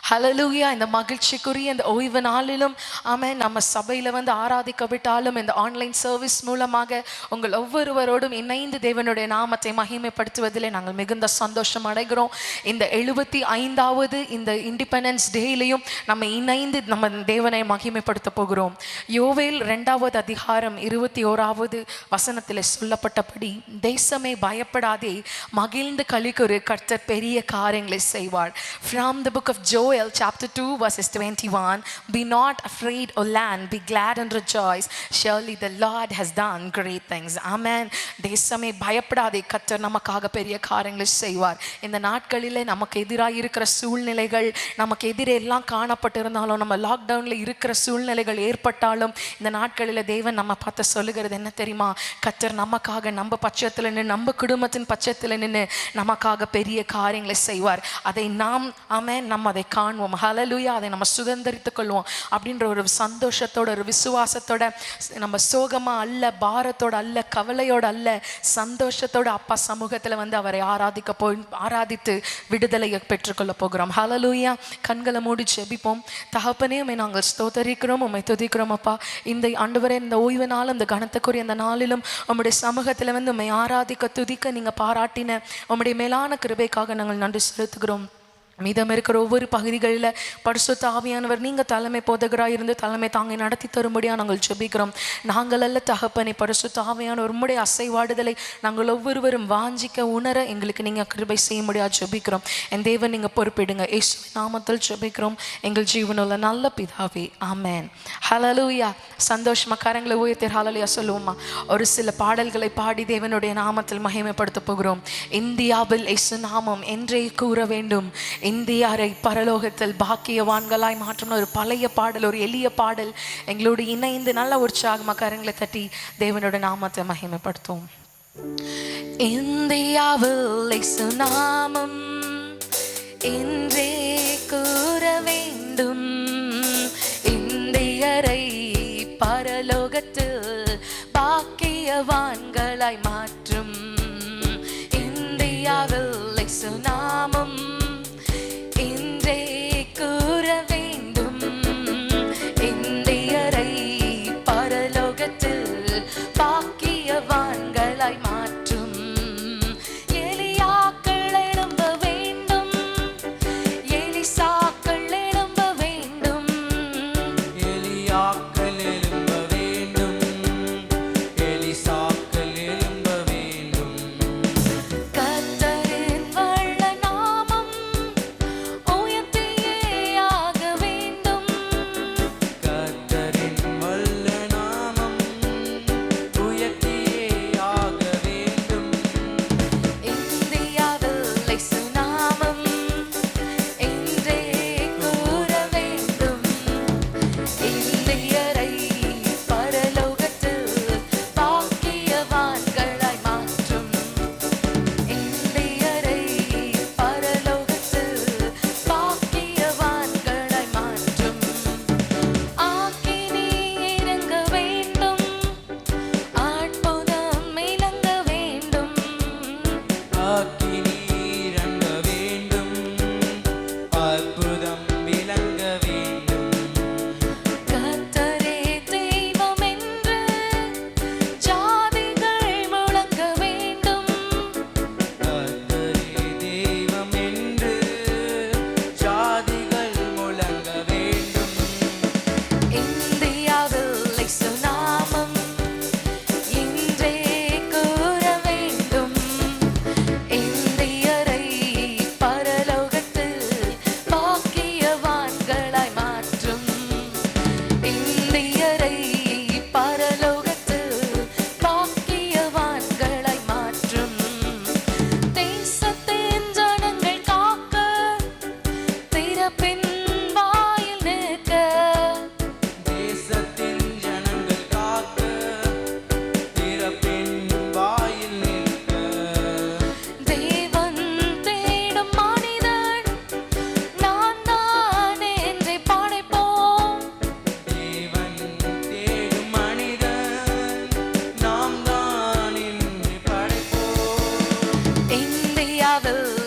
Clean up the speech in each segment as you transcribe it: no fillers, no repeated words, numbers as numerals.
ஹல்லேலூயா. இந்த மகிழ்ச்சிக்குரிய இந்த ஓய்வு நாளிலும் ஆமென், நம்ம சபையில் வந்து ஆராதிக்கப்பட்டாலும் இந்த ஆன்லைன் சர்வீஸ் மூலமாக உங்கள் ஒவ்வொருவரோடும் இணைந்து தேவனுடைய நாமத்தை மகிமைப்படுத்துவதிலே நாங்கள் மிகுந்த சந்தோஷம் அடைகிறோம். இந்த 75வது இந்த இண்டிபெண்டன்ஸ் டேலையும் நம்ம இணைந்து நம்ம தேவனை மகிமைப்படுத்த போகிறோம். யோவேல் 2வது அதிகாரம் 21வது வசனத்தில் சொல்லப்பட்டபடி, தேசமே பயப்படாதே, மகிழ்ந்து களிகூரு, கர்த்தர் பெரிய காரியங்களை செய்வார். From the book of Joel chapter 2 verses 21, be not afraid, O land, be glad and rejoice, surely the Lord has done great things. Amen. தேசமே பயப்படாதே, கர்த்தர் நமக்காக பெரிய காரியங்களை செய்வார். இந்த நாட்களிலே நமக்கு எதிராக இருக்கிற சூழ்நிலைகள், நமக்கு எதிரே எல்லாம் காணப்பட்டிருந்தாலும், நம்ம லாக்டவுனில் இருக்கிற சூழ்நிலைகள் ஏற்பட்டாலும், இந்த நாட்களில் தேவன் நம்ம பார்த்து சொல்லுகிறது என்ன தெரியுமா? கர்த்தர் நமக்காக நம்ம பட்சத்தில் நின்று, நம்ம குடும்பத்தின் பட்சத்தில் நின்று நமக்காக பெரிய காரியங்களை செய்வார். அதை நாம் ஆமென் நம்ம அதை காணுவோம். ஹல்லேலூயா. அதை நம்ம சுதந்திரித்துக் கொள்வோம் அப்படின்ற ஒரு சந்தோஷத்தோட, ஒரு விசுவாசத்தோட, நம்ம சோகமா அல்ல, பாரத்தோட அல்ல, கவலையோட அல்ல, சந்தோஷத்தோட அப்பா சமூகத்தில் வந்து அவரை ஆராதித்து விடுதலையை பெற்றுக்கொள்ள போகிறோம். ஹல்லேலூயா. கண்களை மூடி ஜெபிப்போம். தகப்பனே, உம்மை நாங்கள் ஸ்தோத்தரிக்கிறோம், உம்மை துதிக்கிறோம் அப்பா. இந்த ஆண்டவரே, இந்த ஓய்வு நாளும் இந்த கனத்துக்குரிய இந்த நாளிலும் உம்முடைய சமூகத்தில் வந்து உம்மை ஆராதிக்க துதிக்க நீங்கள் பாராட்டின உம்முடைய மேலான கிருபைக்காக நாங்கள் நன்றி செலுத்துகிறோம். மீதம் இருக்கிற ஒவ்வொரு பகுதிகளில் பரிசுத்த ஆவியானவர் நீங்கள் தலைமை போதகராக இருந்து தலைமை தாங்கி நடத்தி தரும்படியாக நாங்கள் ஜெபிக்கிறோம். நாங்கள் அல்ல தகப்பனை, பரிசுத்த ஆவியானவர் உம்முடைய அசைவாடுதலை நாங்கள் ஒவ்வொருவரும் வாஞ்சிக்க உணர எங்களுக்கு நீங்கள் கிருபை செய்ய முடியாது ஜெபிக்கிறோம். என் தேவன் நீங்கள் பொறுப்பிடுங்க. இயேசுவின் நாமத்தில் ஜெபிக்கிறோம் எங்கள் ஜீவனுள்ள நல்ல பிதாவே, ஆமென். ஹல்லேலூயா. சந்தோஷமா கரங்களை உயர்த்தி ஹல்லேலூயா சொல்லுவோமா? ஒரு சில பாடல்களை பாடி தேவனுடைய நாமத்தில் மகிமைப்படுத்த போகிறோம். இந்தியாவில் இயேசு நாமம் என்றே கூற வேண்டும், இந்தியாரை பரலோகத்தில் பாக்கியவான்களாய் மாற்றும் ஒரு பழைய பாடல், ஒரு எளிய பாடல். எங்களோடு இணைந்து நல்ல உற்சாகமாக கரங்களை தட்டி தேவனோட நாமத்தை மகிமைப்படுத்துவோம். இந்தியாவில் இயேசு நாமம் என்றே கூற வேண்டும், இந்தியரை பரலோகத்தில் பாக்கியவான்களாய் மாற்றும். இந்தியாவில் இயேசு நாமம் கூற வேண்டும், இந்தியரை பரலோகத்தில் பாக்கியவான்களாய் மாற்றும். எலியாக்கள் எழும்ப வேண்டும், எலிசாக்கள் எழும்ப வேண்டும், எலியாக்கள் எழும்ப வேண்டும், எலிசாக்கள் எழும்ப வேண்டும். கர்த்தரின் வல்ல நாமம்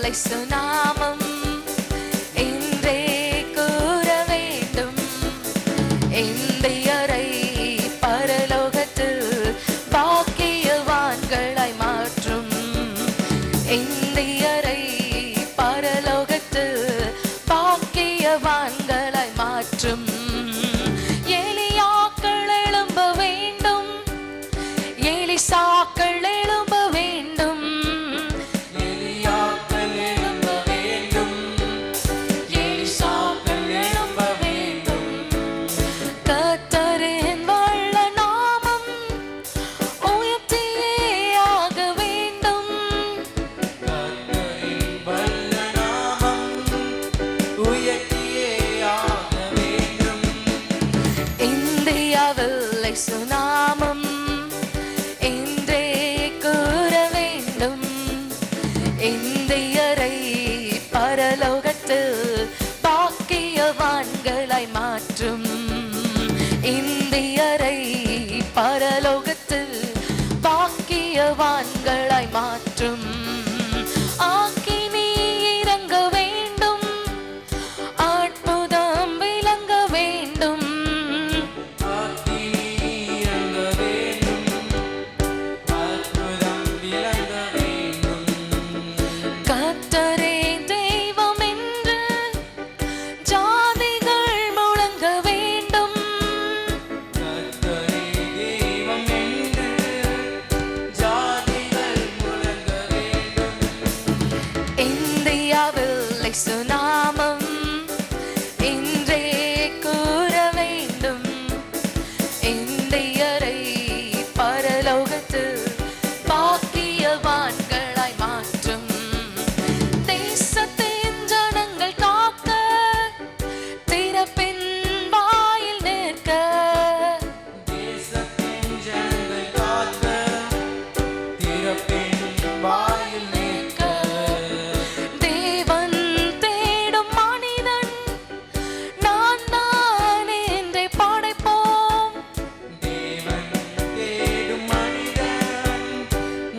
இயேசு நாமம் என்றே கூற வேண்டும். இந்தியரை பரலோகத்தில் பாக்கியவான்களாய் மாற்றும். இந்தியரை பரலோகத்தில் பாக்கியவான்களாய் மாற்றும். எலியாக்கள் எழும்ப வேண்டும், எலிசாக்கள் எழும்ப வேண்டும், எலியாக்கள் எழும்ப வேண்டும், எலிசாக்கள் எழும்ப வேண்டும். கர்த்தரின் வல்ல நாமம் உயர்த்தியே ஆக வேண்டும். கர்த்தரின் வல்ல நாமம் உயர்த்தியே ஆக வேண்டும். இந்தியாவில் இயேசு நாமம் என்றே கூற வேண்டும். இந்தியரை பரலோகத்தில் பாக்கியவான்களாய் மாற்றும். இந்தியரை பரலோகத்தில் பாக்கியவான்களாய் மாற்றும். ஆக்கினி இறங்க வேண்டும், அற்புதம் விளங்க வேண்டும். அக்கினி இறங்க வேண்டும், அற்புதம் விளங்க வேண்டும். கர்த்தரே தெய்வம் என்று ஜாதிகள் முழங்க வேண்டும். கர்த்தரே தெய்வம் என்று ஜாதிகள் முழங்க வேண்டும். இந்தியாவில் இயேசு நாமம் என்றே கூற வேண்டும். இந்தியரை பரலோகத்தில் பாக்கியவான்களாய் மாற்றும். தேசத்தின் ஜனங்கள் காக்க திறப்பின் வாயில் நிற்க. தேசத்தின் ஜனங்கள் காக்க திறப்பின் வாயில் நிற்க. தேவன் தேடும் மனிதன் நான் தான் என்றே படைப்போம். தேவன் தேடும் மனிதன்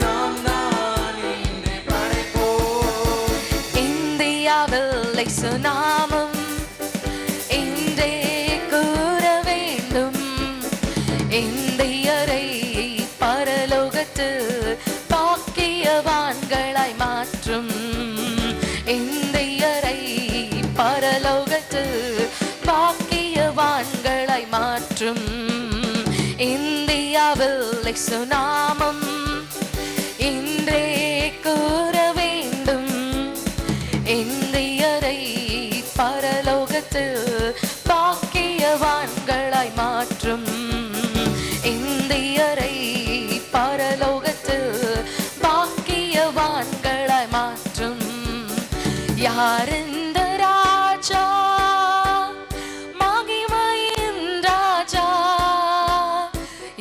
நாம் தான் என்று படைப்போம். இந்தியாவில் இயேசு நாமம் என்றே கூற வேண்டும். இந்தியரை பரலோகத்தில் பாக்கியவான்களாய் மாற்றும். இந்தியரை பரலோகத்தில் பாக்கியவான்களாய் மாற்றும். இந்தியாவில் இயேசு நாமம் இன்றே கூற வேண்டும். இந்தியரை பரலோகத்தில் பாக்கியவான்களாய் மாற்றும். இந்தியரை பரலோகத்தில் பாக்கியவான்களாய் மாற்றும். யார் இந்த ராஜா? மகிமையின் ராஜா.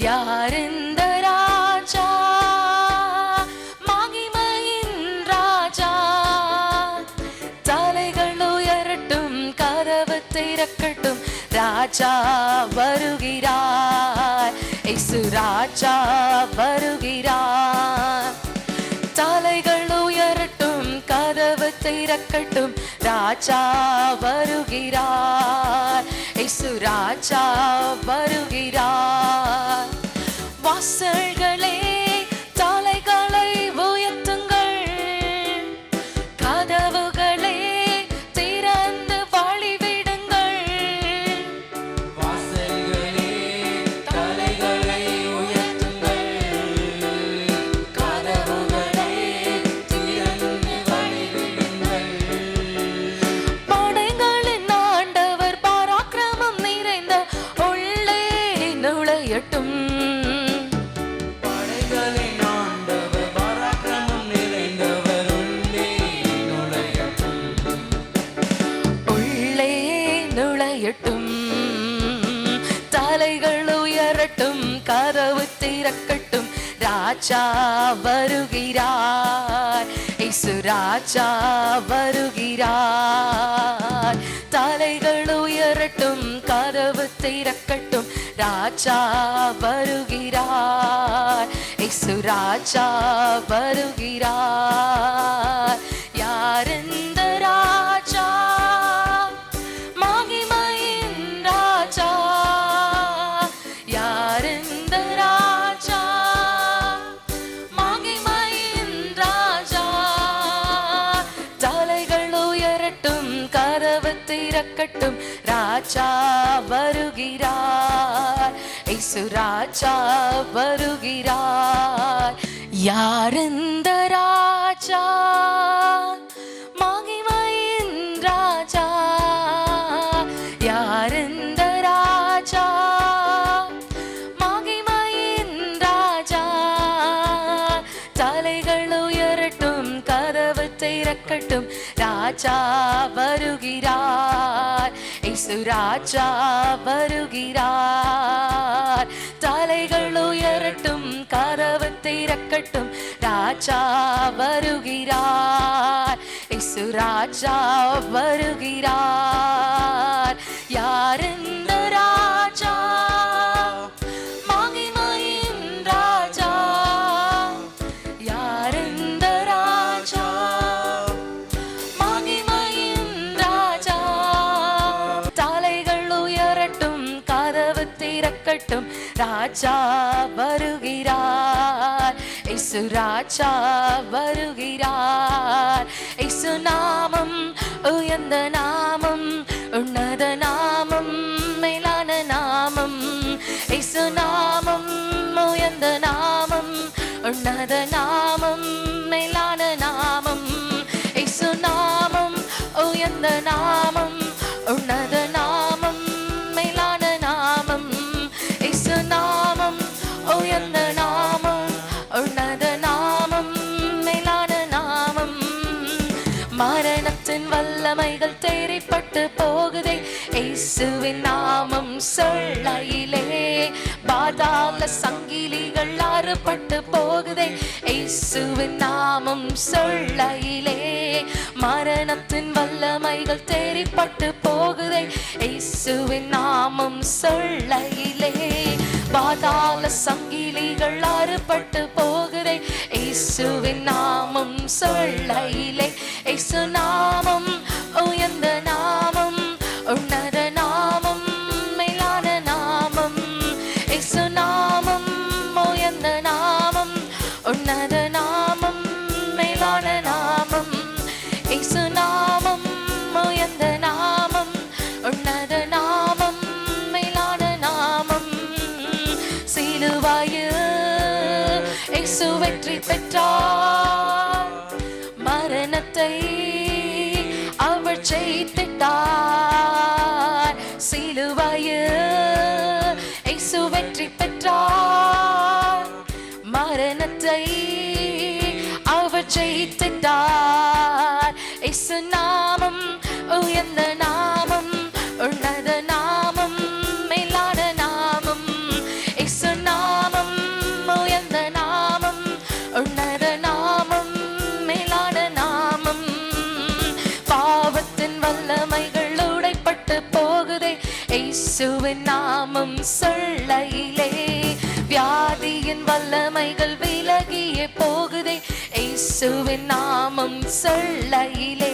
யார் இந்த ராஜா? மகிமையின் ராஜா. தலைகள் உயரட்டும், கதவு திறக்கட்டும், ராஜா வருகிறார். இயேசு ராஜா வருகிறார். தலைகள் உயரட்டும், கதவு திறக்கட்டும், ராஜா வருகிறார். இயேசு ராஜா வருகிறார். வாசல்களே தலைகளை உயர்த்துங்கள், கதவுகளே திறந்து வழிவிடுங்கள். வாசல்களே தலைகளை உயர்த்துங்கள், கதவுகளே திறந்து வழிவிடுங்கள். படைகளின் ஆண்டவர் பராக்கிரமம் நிறைந்த உள்ளே நுழையட்டும். படைகளின் ஆண்டவர் பராக்கிரமம் நிறைந்தவர் உள்ளே நுழையட்டும். உள்ளே நுழையட்டும். தலைகள் உயரட்டும், கதவு திறக்கட்டும், ராஜா வருகிறார். இயேசு ராஜா வருகிறார். தலைகள் உயரட்டும், கதவு திறக்கட்டும், ராஜா வருகிறார். இயேசு ராஜா வருகிறார். யார் திறக்கட்டும், ராஜா வருகிறார், இயேசு ராஜா வருகிறார். யார் இந்த ராஜா? மகிமையின் ராஜா. யார் இந்த ராஜா? மகிமையின் ராஜா. தலைகள் உயரட்டும், கதவு திறக்கட்டும், ராஜா வருகிறார், இயேசு ராஜா வருகிறார். தலைகள் உயரட்டும், கதவு திறக்கட்டும், ராஜா வருகிறார், இயேசு ராஜா வருகிறார். யார் இந்த ராஜா? மகிமையின் ராஜா. யார் இந்த ராஜா? மகிமையின் ராஜா. தலைகள் உயரட்டும், கதவு திறக்கட்டும், ராஜா வருகிறார், இயேசு ராஜா வருகிறார். இயேசு நாமம் உயர்ந்த நாமம், உன்னத நாமம், மேலான நாமம். இயேசு நாமம் உயர்ந்த நாமம், உன்னத நாமம், மேலான நாமம். இயேசு நாமம் உயர்ந்த நாமம், உன்னத நாமம், மேலான நாமம். இயேசு நாமம் உயர்ந்த நாமம், உன்னத நாமம், மேலான நாமம். மரணத்தின் வல்லமைகள் தேறிப்பட்டு போகுதே, இயேசுவின் நாமம் சொல்லையிலே. பாதாள சங்கிலிகள் அறுபட்டு போகுதே, இயேசுவின் நாமம் சொல்லையிலே. மரணத்தின் வல்லமைகள் தேறிப்பட்டு போகுதே, இயேசுவின் நாமம் சொல்லையிலே. பாதாள சங்கிலிகள் அறுபட்டு போகுதே, இயேசுவின் நாமம் சொல்லையிலே. இயேசு நாமம் உயர்ந்த நாமம், உன்னத நாமம், மேலான நாமம். இயேசு நாமம் உயர்ந்த நாமம், உன்னத நாமம், மேலான நாமம். இயேசு நாமம் உயர்ந்த நாமம், உன்னத நாமம், மேலான நாமம். சிலுவையில் இயேசு வெற்றி பெற்றார், மரணத்தை அவர் ஜெயித்திட்டார். சிலுவையில் இயேசு வெற்றி பெற்றார், மரணத்தை அவர் ஜெயித்திட்டார். இயேசு நாமம் உயர்ந்த நாமம், உன்னத நாமம், மேலான நாமம். இயேசு நாமம் உயர்ந்த நாமம், உன்னத நாமம், மேலான நாமம். பாவத்தின் வல்லமைகள் உடைப்பட்டு போகுதே, இயேசுவின் நாமம் சொல்லையிலே. வியாதியின் வல்லமைகள் விலகியே போகுதே, இயேசுவின் நாமம் சொல்லையிலே.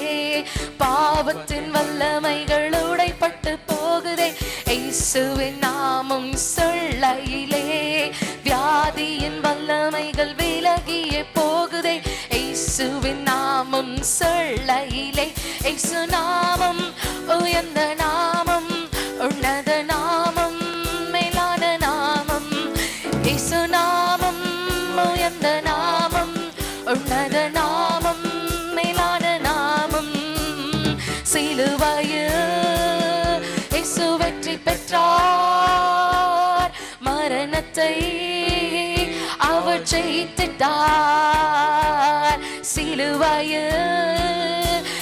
பாவத்தின் வல்லமைகள் உடைப்பட்டு போகுதே, இயேசுவின் நாமம் சொல்லையிலே. வியாதியின் வல்லமைகள் விலகியே போகுதே, இயேசுவின் நாமம் சொல்லையிலே. இயேசு நாமம் உயர்ந்த நாமம், உன்னத நாமம், மேலான நாமம். இயேசு நாமம் உயர்ந்த நாமம், உன்னத நாமம், மேலான நாமம். சிலுவையில் இயேசு வெற்றி பெற்றார், மரணத்தை அவர் ஜெயித்திட்டார். சிலுவையில்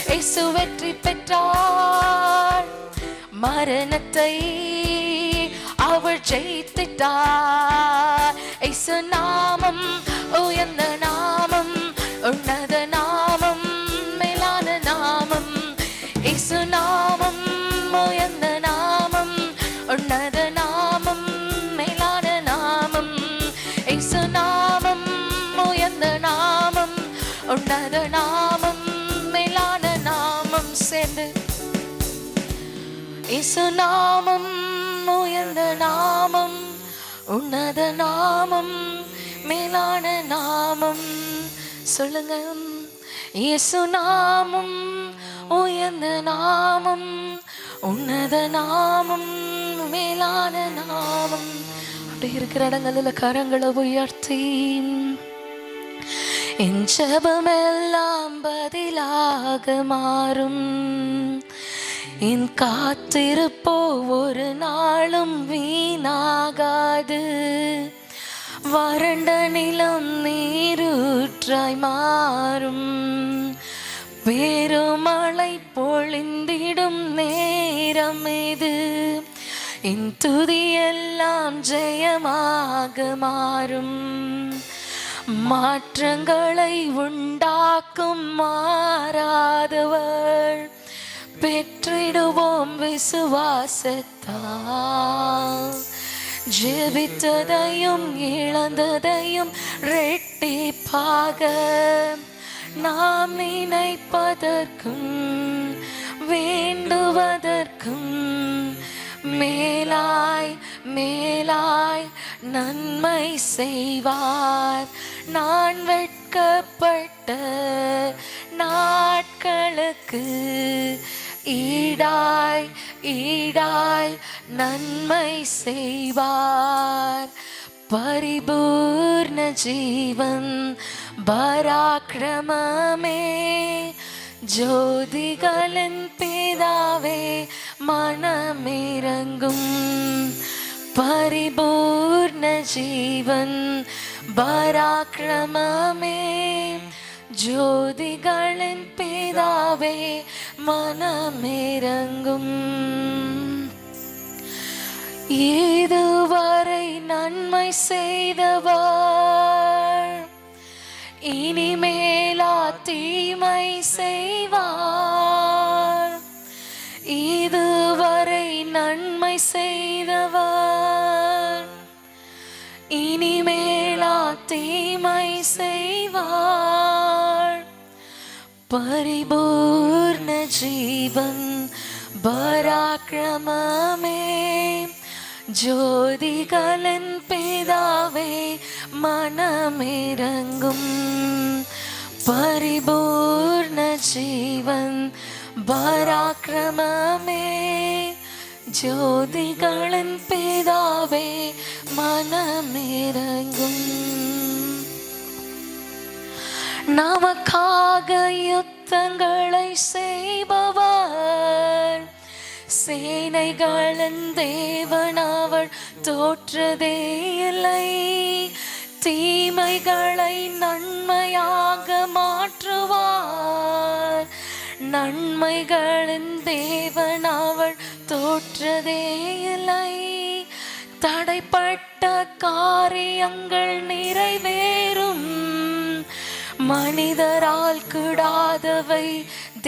இயேசு வெற்றி பெற்றார், மரணத்தை அவர் ஜெயித்திட்டார். இயேசு நாமம் உயர்ந்த நாமம், உன்னத நாமம், மேலான நாமம். இயேசு நாமம் உயர்ந்த நாமம், உன்னத நாமம், மேலான நாமம். இயேசு நாமம் உயர்ந்த நாமம், உன்னத நாமம், மேலான நாமம். சேர்ந்து இயேசு நாமம் உயர்ந்த நாமம், உன்னத நாமம், மேலான நாமம். சொல்லுங்க. இயேசு நாமம் உயர்ந்த நாமம், உன்னத நாமம் மேலான நாமம். அப்படி இருக்கிற இடங்களில் கரங்களை உயர்த்தி என் ஜெபமெல்லாம் பதிலாக மாறும். என் காத்திருப்போ ஒரு நாளும் வீணாகாது. வறண்ட நிலம் நீரூற்றாய் மாறும். பெருமழை பொழிந்திடும் நேரம் இது. என் துதியெல்லாம் ஜெயமாக மாறும். மாற்றங்களை உண்டாக்கும் மாறாதவர் பெற்றிடுவோம் விசுவாசத்தால். ஜெபித்ததையும் இழந்ததையும் ரெட்டிப்பாக நாம் நினைப்பதற்கும் வேண்டுவதற்கும் மேலாய் மேலாய் நன்மை செய்வார். நான் வெட்கப்பட்ட நாட்களுக்கு ஈடாய் ஈடாய் நன்மை செய்வார். பரிபூர்ண ஜீவன் பராக்கிரமமே ஜோதிகளின் பிதாவே மனமிரங்கும். பரிபூர்ண ஜீவன் பராக்கிரமமே ஜோதிகளின் பிதாவே மனமிரங்கும். இதுவரை நன்மை செய்தவர் இனிமேலா தீமை செய்வார். இதுவரை நன்மை செய்தவர் இனிமேலா தீமை செய்வார். பரிபூர்ண ஜீவன் பராக்கிரமமே ஜோதிகளின் பிதாவே மனமிரங்கும். பரிபூர்ண ஜீவன் பராக்கிரமமே ஜோதிகளின் பிதாவே மனமிரங்கும். நமக்காக யுத்தங்களை செய்பவர் சேனைகளின் தேவன் அவர் தோற்றதே இல்லை. தீமைகளை நன்மையாக மாற்றுவார். நன்மைகளின் தேவன் அவர் தோற்றதே இல்லை. தடைப்பட்ட காரியங்கள் நிறைவேறும். மனிதரால் கூடாதவை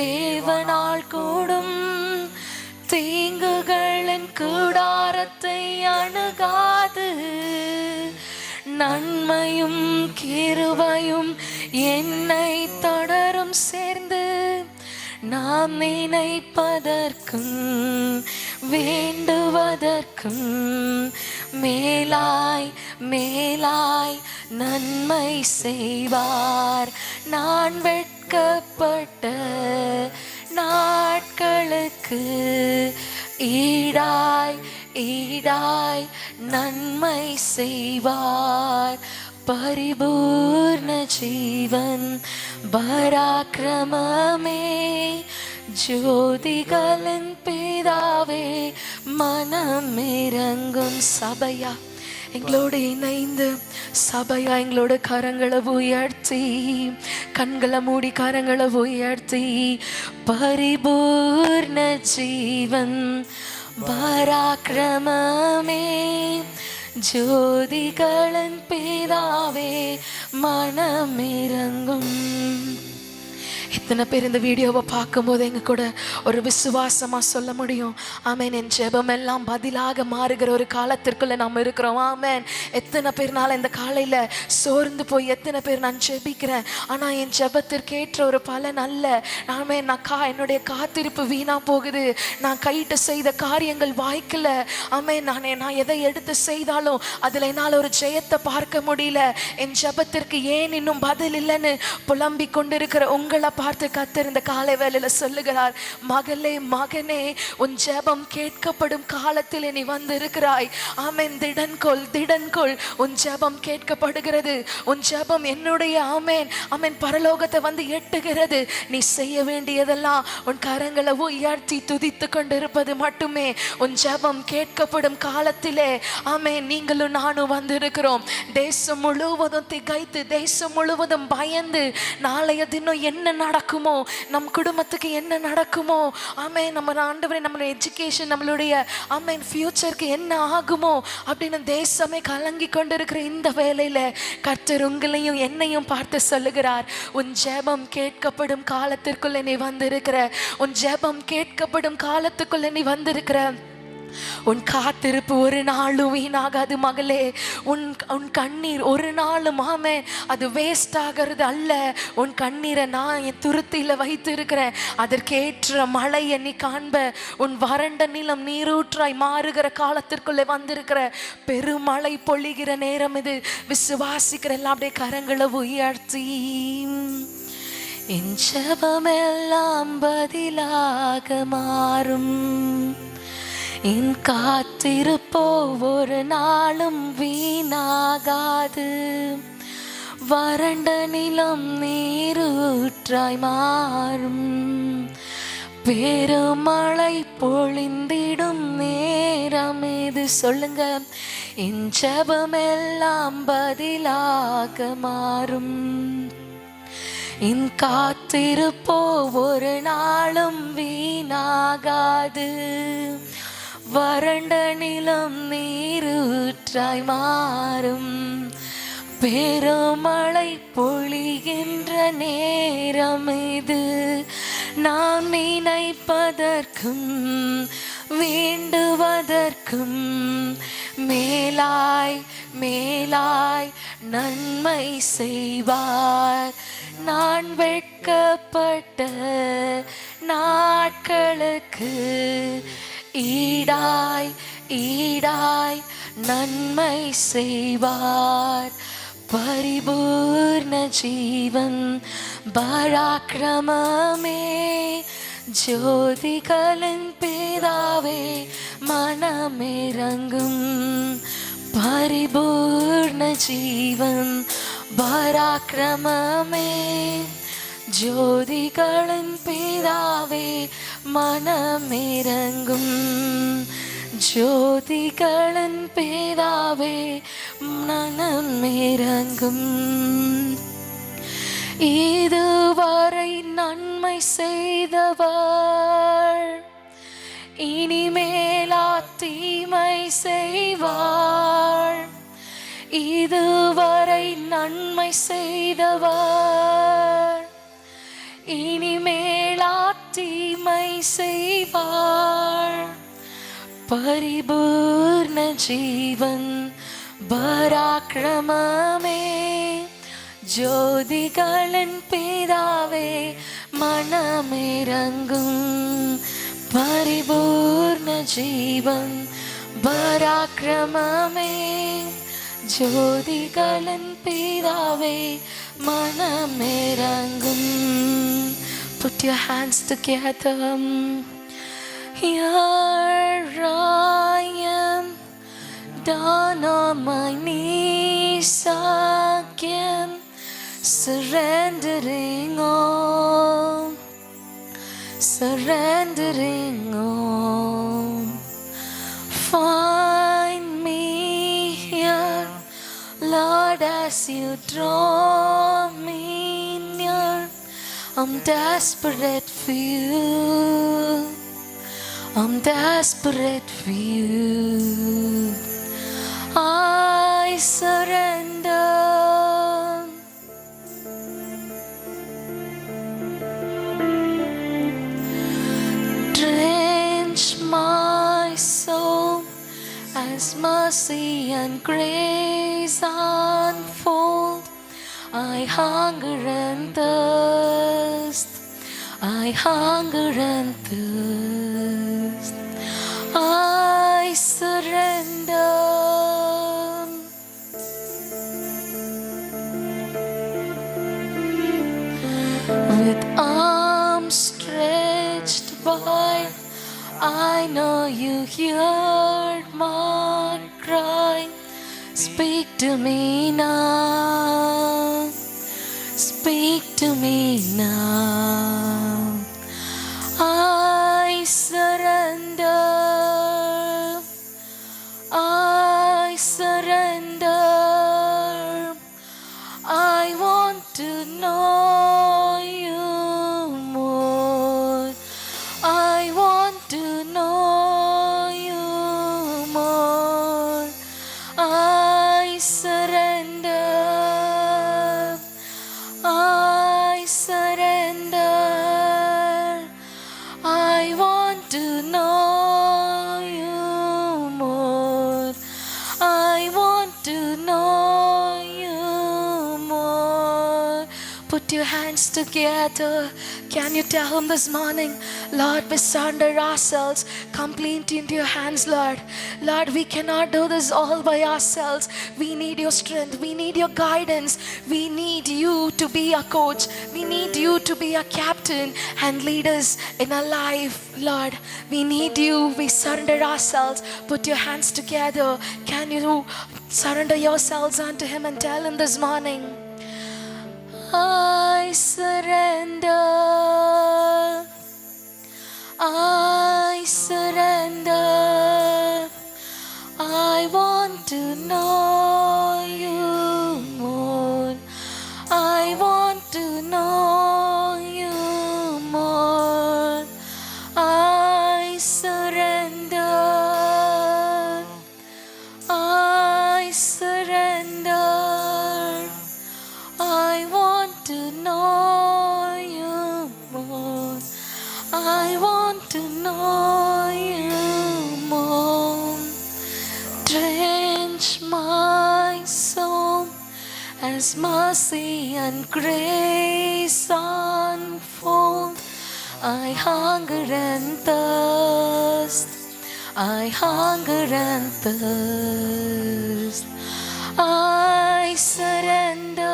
தேவனால் கூடும். தீங்குகளின் கூடாரத்தை அணுகாது. நன்மையும் கிருபையும் என்னை தொடரும் சேர்ந்து. நாம் நினைப்பதற்கும் வேண்டுவதற்கும் மேலாய் மேலாய் நன்மை செய்வார். நான் வெட்கப்பட்ட நாட்களுக்கு ஈடாய் ஈடாய் நன்மை செய்வார். பரிபூர்ண ஜீவன் பராக்கிரமமே ஜோதிகளின் பிதாவே மனமிரங்கும். சபையா எங்களோடு இணைந்து சபையா எங்களோட கரங்களை உயர்த்தி கண்களை மூடி கரங்களை உயர்த்தி பரிபூர்ண ஜீவன் பராக்கிரமமே ஜோதிகளின் பிதாவே மனமிரங்கும். எத்தனை பேர் இந்த வீடியோவை பார்க்கும்போது எங்க கூட ஒரு விசுவாசமா சொல்ல முடியும், ஆமேன், என் ஜெபம் எல்லாம் பதிலாக மாறுகிற ஒரு காலத்திற்குள்ள நாம் இருக்கிறோம். ஆமேன். எத்தனை பேர்னால இந்த காலையில சோர்ந்து போய் எத்தனை பேர் நான் ஜெபிக்கிறேன் ஆனா என் ஜெபத்திற்கு ஏற்ற ஒரு பலன் அல்ல. ஆமேன். என்னுடைய காத்திருப்பு வீணா போகுது. நான் கையிட்டு செய்த காரியங்கள் வாய்க்கல. ஆமேன். நான் எதை எடுத்து செய்தாலும் அதுல என்னால் ஒரு ஜெயத்தை பார்க்க முடியல. என் ஜெபத்திற்கு ஏன் இன்னும் பதில் இல்லைன்னு புலம்பிக் கொண்டிருக்கிற உங்களை பார்த்து பார்த்து கர்த்தர் இந்த காலை வேளையில சொல்லுகிறார், மகளே மகனே, உன் ஜெபம் கேட்கப்படும் காலத்தில் நீ வந்திருக்கிறாய். ஆமென். திடன் கொள், உன் ஜெபம் கேட்கப்படுகிறது. உன் ஜெபம் என்னுடைய ஆமென் ஆமென் பரலோகத்தை வந்து எட்டுகிறது. நீ செய்ய வேண்டியதெல்லாம் உன் கரங்களை உயர்த்தி துதித்து கொண்டிருப்பது மட்டுமே. உன் ஜெபம் கேட்கப்படும் காலத்திலே ஆமென் நீங்களும் நானும் வந்திருக்கிறோம். தேசம் முழுவதும் திகைத்து, தேசம் முழுவதும் பயந்து, நாளைய தினம் என்ன நடக்குமோ, நம் குடும்பத்துக்கு என்ன நடக்குமோ, ஆமென் நம்ம ஆண்டவரே நம்மளுடைய எஜுகேஷன், நம்மளுடைய ஆமென் ஃபியூச்சருக்கு என்ன ஆகுமோ அப்படின்னு தேசமே கலங்கி கொண்டிருக்கிற இந்த வேளையில கர்த்தர் உங்களையும் என்னையும் பார்த்து சொல்லுகிறார், உன் ஜெபம் கேட்கப்படும் காலத்திற்குள்ள நீ வந்திருக்கிற, உன் ஜெபம் கேட்கப்படும் காலத்துக்குள்ள நீ வந்திருக்கிற. உன் காத்திருப்பு ஒரு நாளும் வீணாகாது மகளே. உன் கண்ணீர் ஒரு நாளும் ஆமென் அது வேஸ்ட் ஆகிறது அல்ல. உன் கண்ணீரை நான் என் துருத்தியில வைத்திருக்கிறேன். அதற்கேற்ற மழையை நீ காண்ப. உன் வறண்ட நிலம் நீரூற்றாய் மாறுகிற காலத்திற்குள்ளே வந்திருக்கிற. பெருமழை பொழிகிற நேரம் இது. விசுவாசிக்கிற எல்லாம் அப்படியே கரங்களை உயர்த்தி, என் ஜெபமெல்லாம் பதிலாக மாறும், என் காத்திருப்போ ஒரு நாளும் வீணாகாது, வறண்ட நிலம் நீரூற்றாய் மாறும், பெருமழை பொழிந்திடும் நேரம் இது. சொல்லுங்க, என் ஜெபமெல்லாம் பதிலாக மாறும், என் காத்திருப்போ ஒரு நாளும் வீணாகாது, வறண்ட நிலம் நீரூற்றாய் மாறும், பெருமழை பொழிகின்ற நேரம் இது. நாம் நினைப்பதற்கும் வேண்டுவதற்கும் மேலாய் மேலாய் நன்மை செய்வார். நான் வெட்கப்பட்ட நாட்களுக்கு ஈடாய் ஈடாய் நன்மை செய்வார். பரிபூர்ண ஜீவன் பராக்கிரமமே, ஜோதிகளின் பிதாவே மனமிரங்கும். பரிபூர்ண ஜீவன் பராக்கிரமமே, ஜோதிகளின் பிதாவே மனமிரங்கும். ஜோதிகளின் பிதாவே மனமிரங்கும். இதுவரை நன்மை செய்தவர் இனிமேலா தீமை செய்வார். இதுவரை நன்மை செய்தவர் இனிமேலா தீமை செய்வார். பரிபூர்ண ஜீவன் பராக்கிரமமே, ஜோதிகளின் பிதாவே மனமிரங்கும். பரிபூர்ண ஜீவன் பராக்கிரமமே, ஜோதிகளின் பிதாவே மனமிரங்கும். Put your hands together. Here I am, down on my knees again, surrendering all, surrendering all. Find me here, Lord, as you draw me near. I'm desperate for you, I'm desperate for you. I surrender. Drench my soul as mercy and grace unfold. I hunger and thirst, I hunger and thirst. I surrender. With wide. I know you heard my cry. Speak to me now. Speak to me now. I surrender. I surrender. I want to know you more. I want to know you more. I surrender. I surrender. I want to know you more. I want to know you more. Put your hands together. Can you tell him this morning, Lord, we surrender ourselves completely into your hands, Lord. Lord, we cannot do this all by ourselves. We need your strength. We need your guidance. We need you to be our coach. We need you to be our captain and lead us in our life, Lord. We need you. We surrender ourselves. Put your hands together. Can you surrender yourselves unto him and tell him this morning, I surrender. I surrender. I want to know you more. I want to know you more. I surrender. I surrender. I want to know you more. I want to know you more. Drench my soul as mercy and grace unfold. I hunger and thirst. I hunger and thirst. I surrender.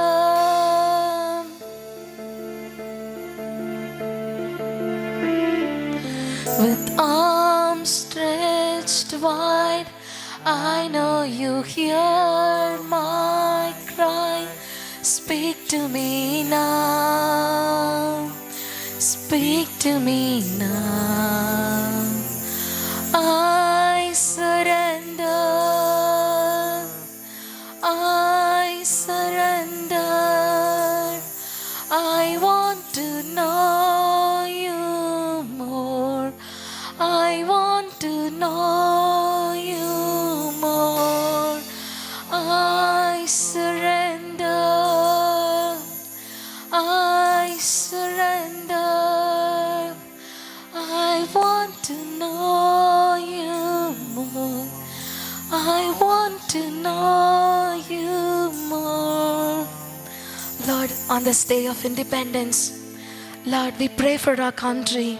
With arms stretched wide, I know you hear my cry. Speak to me now. Speak to me now. I surrender. I surrender. I want to know you more. I want to know you more. I surrender. I surrender. I want to know you more. I want to know you more. Lord, on this day of independence, Lord, we pray for our country.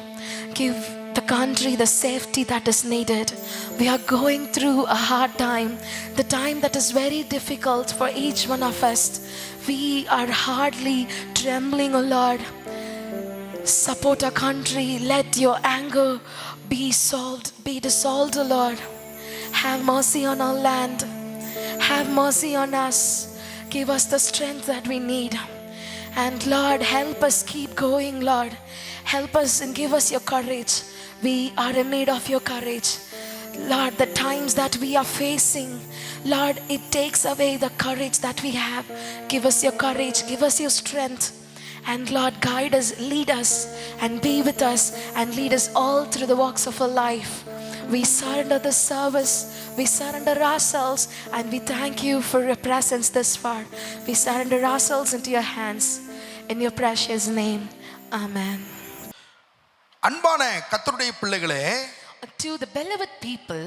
Give the country the safety that is needed. We are going through a hard time, the time that is very difficult for each one of us. We are hardly trembling, O Lord. Support our country. Let your anger be dissolved, O Lord. Have mercy on our land. Have mercy on us. Give us the strength that we need. And Lord, help us keep going, Lord. Help us and give us your courage. We are in need of your courage. Lord, the times that we are facing, Lord, it takes away the courage that we have. Give us your courage. Give us your strength. And Lord, guide us, lead us, and be with us, and lead us all through the walks of our life. We surrender the service. We surrender ourselves, and we thank you for your presence this far. We surrender ourselves into your hands. In your precious name. Amen. அன்பான கர்த்தருடைய பிள்ளைகளே, To the beloved people,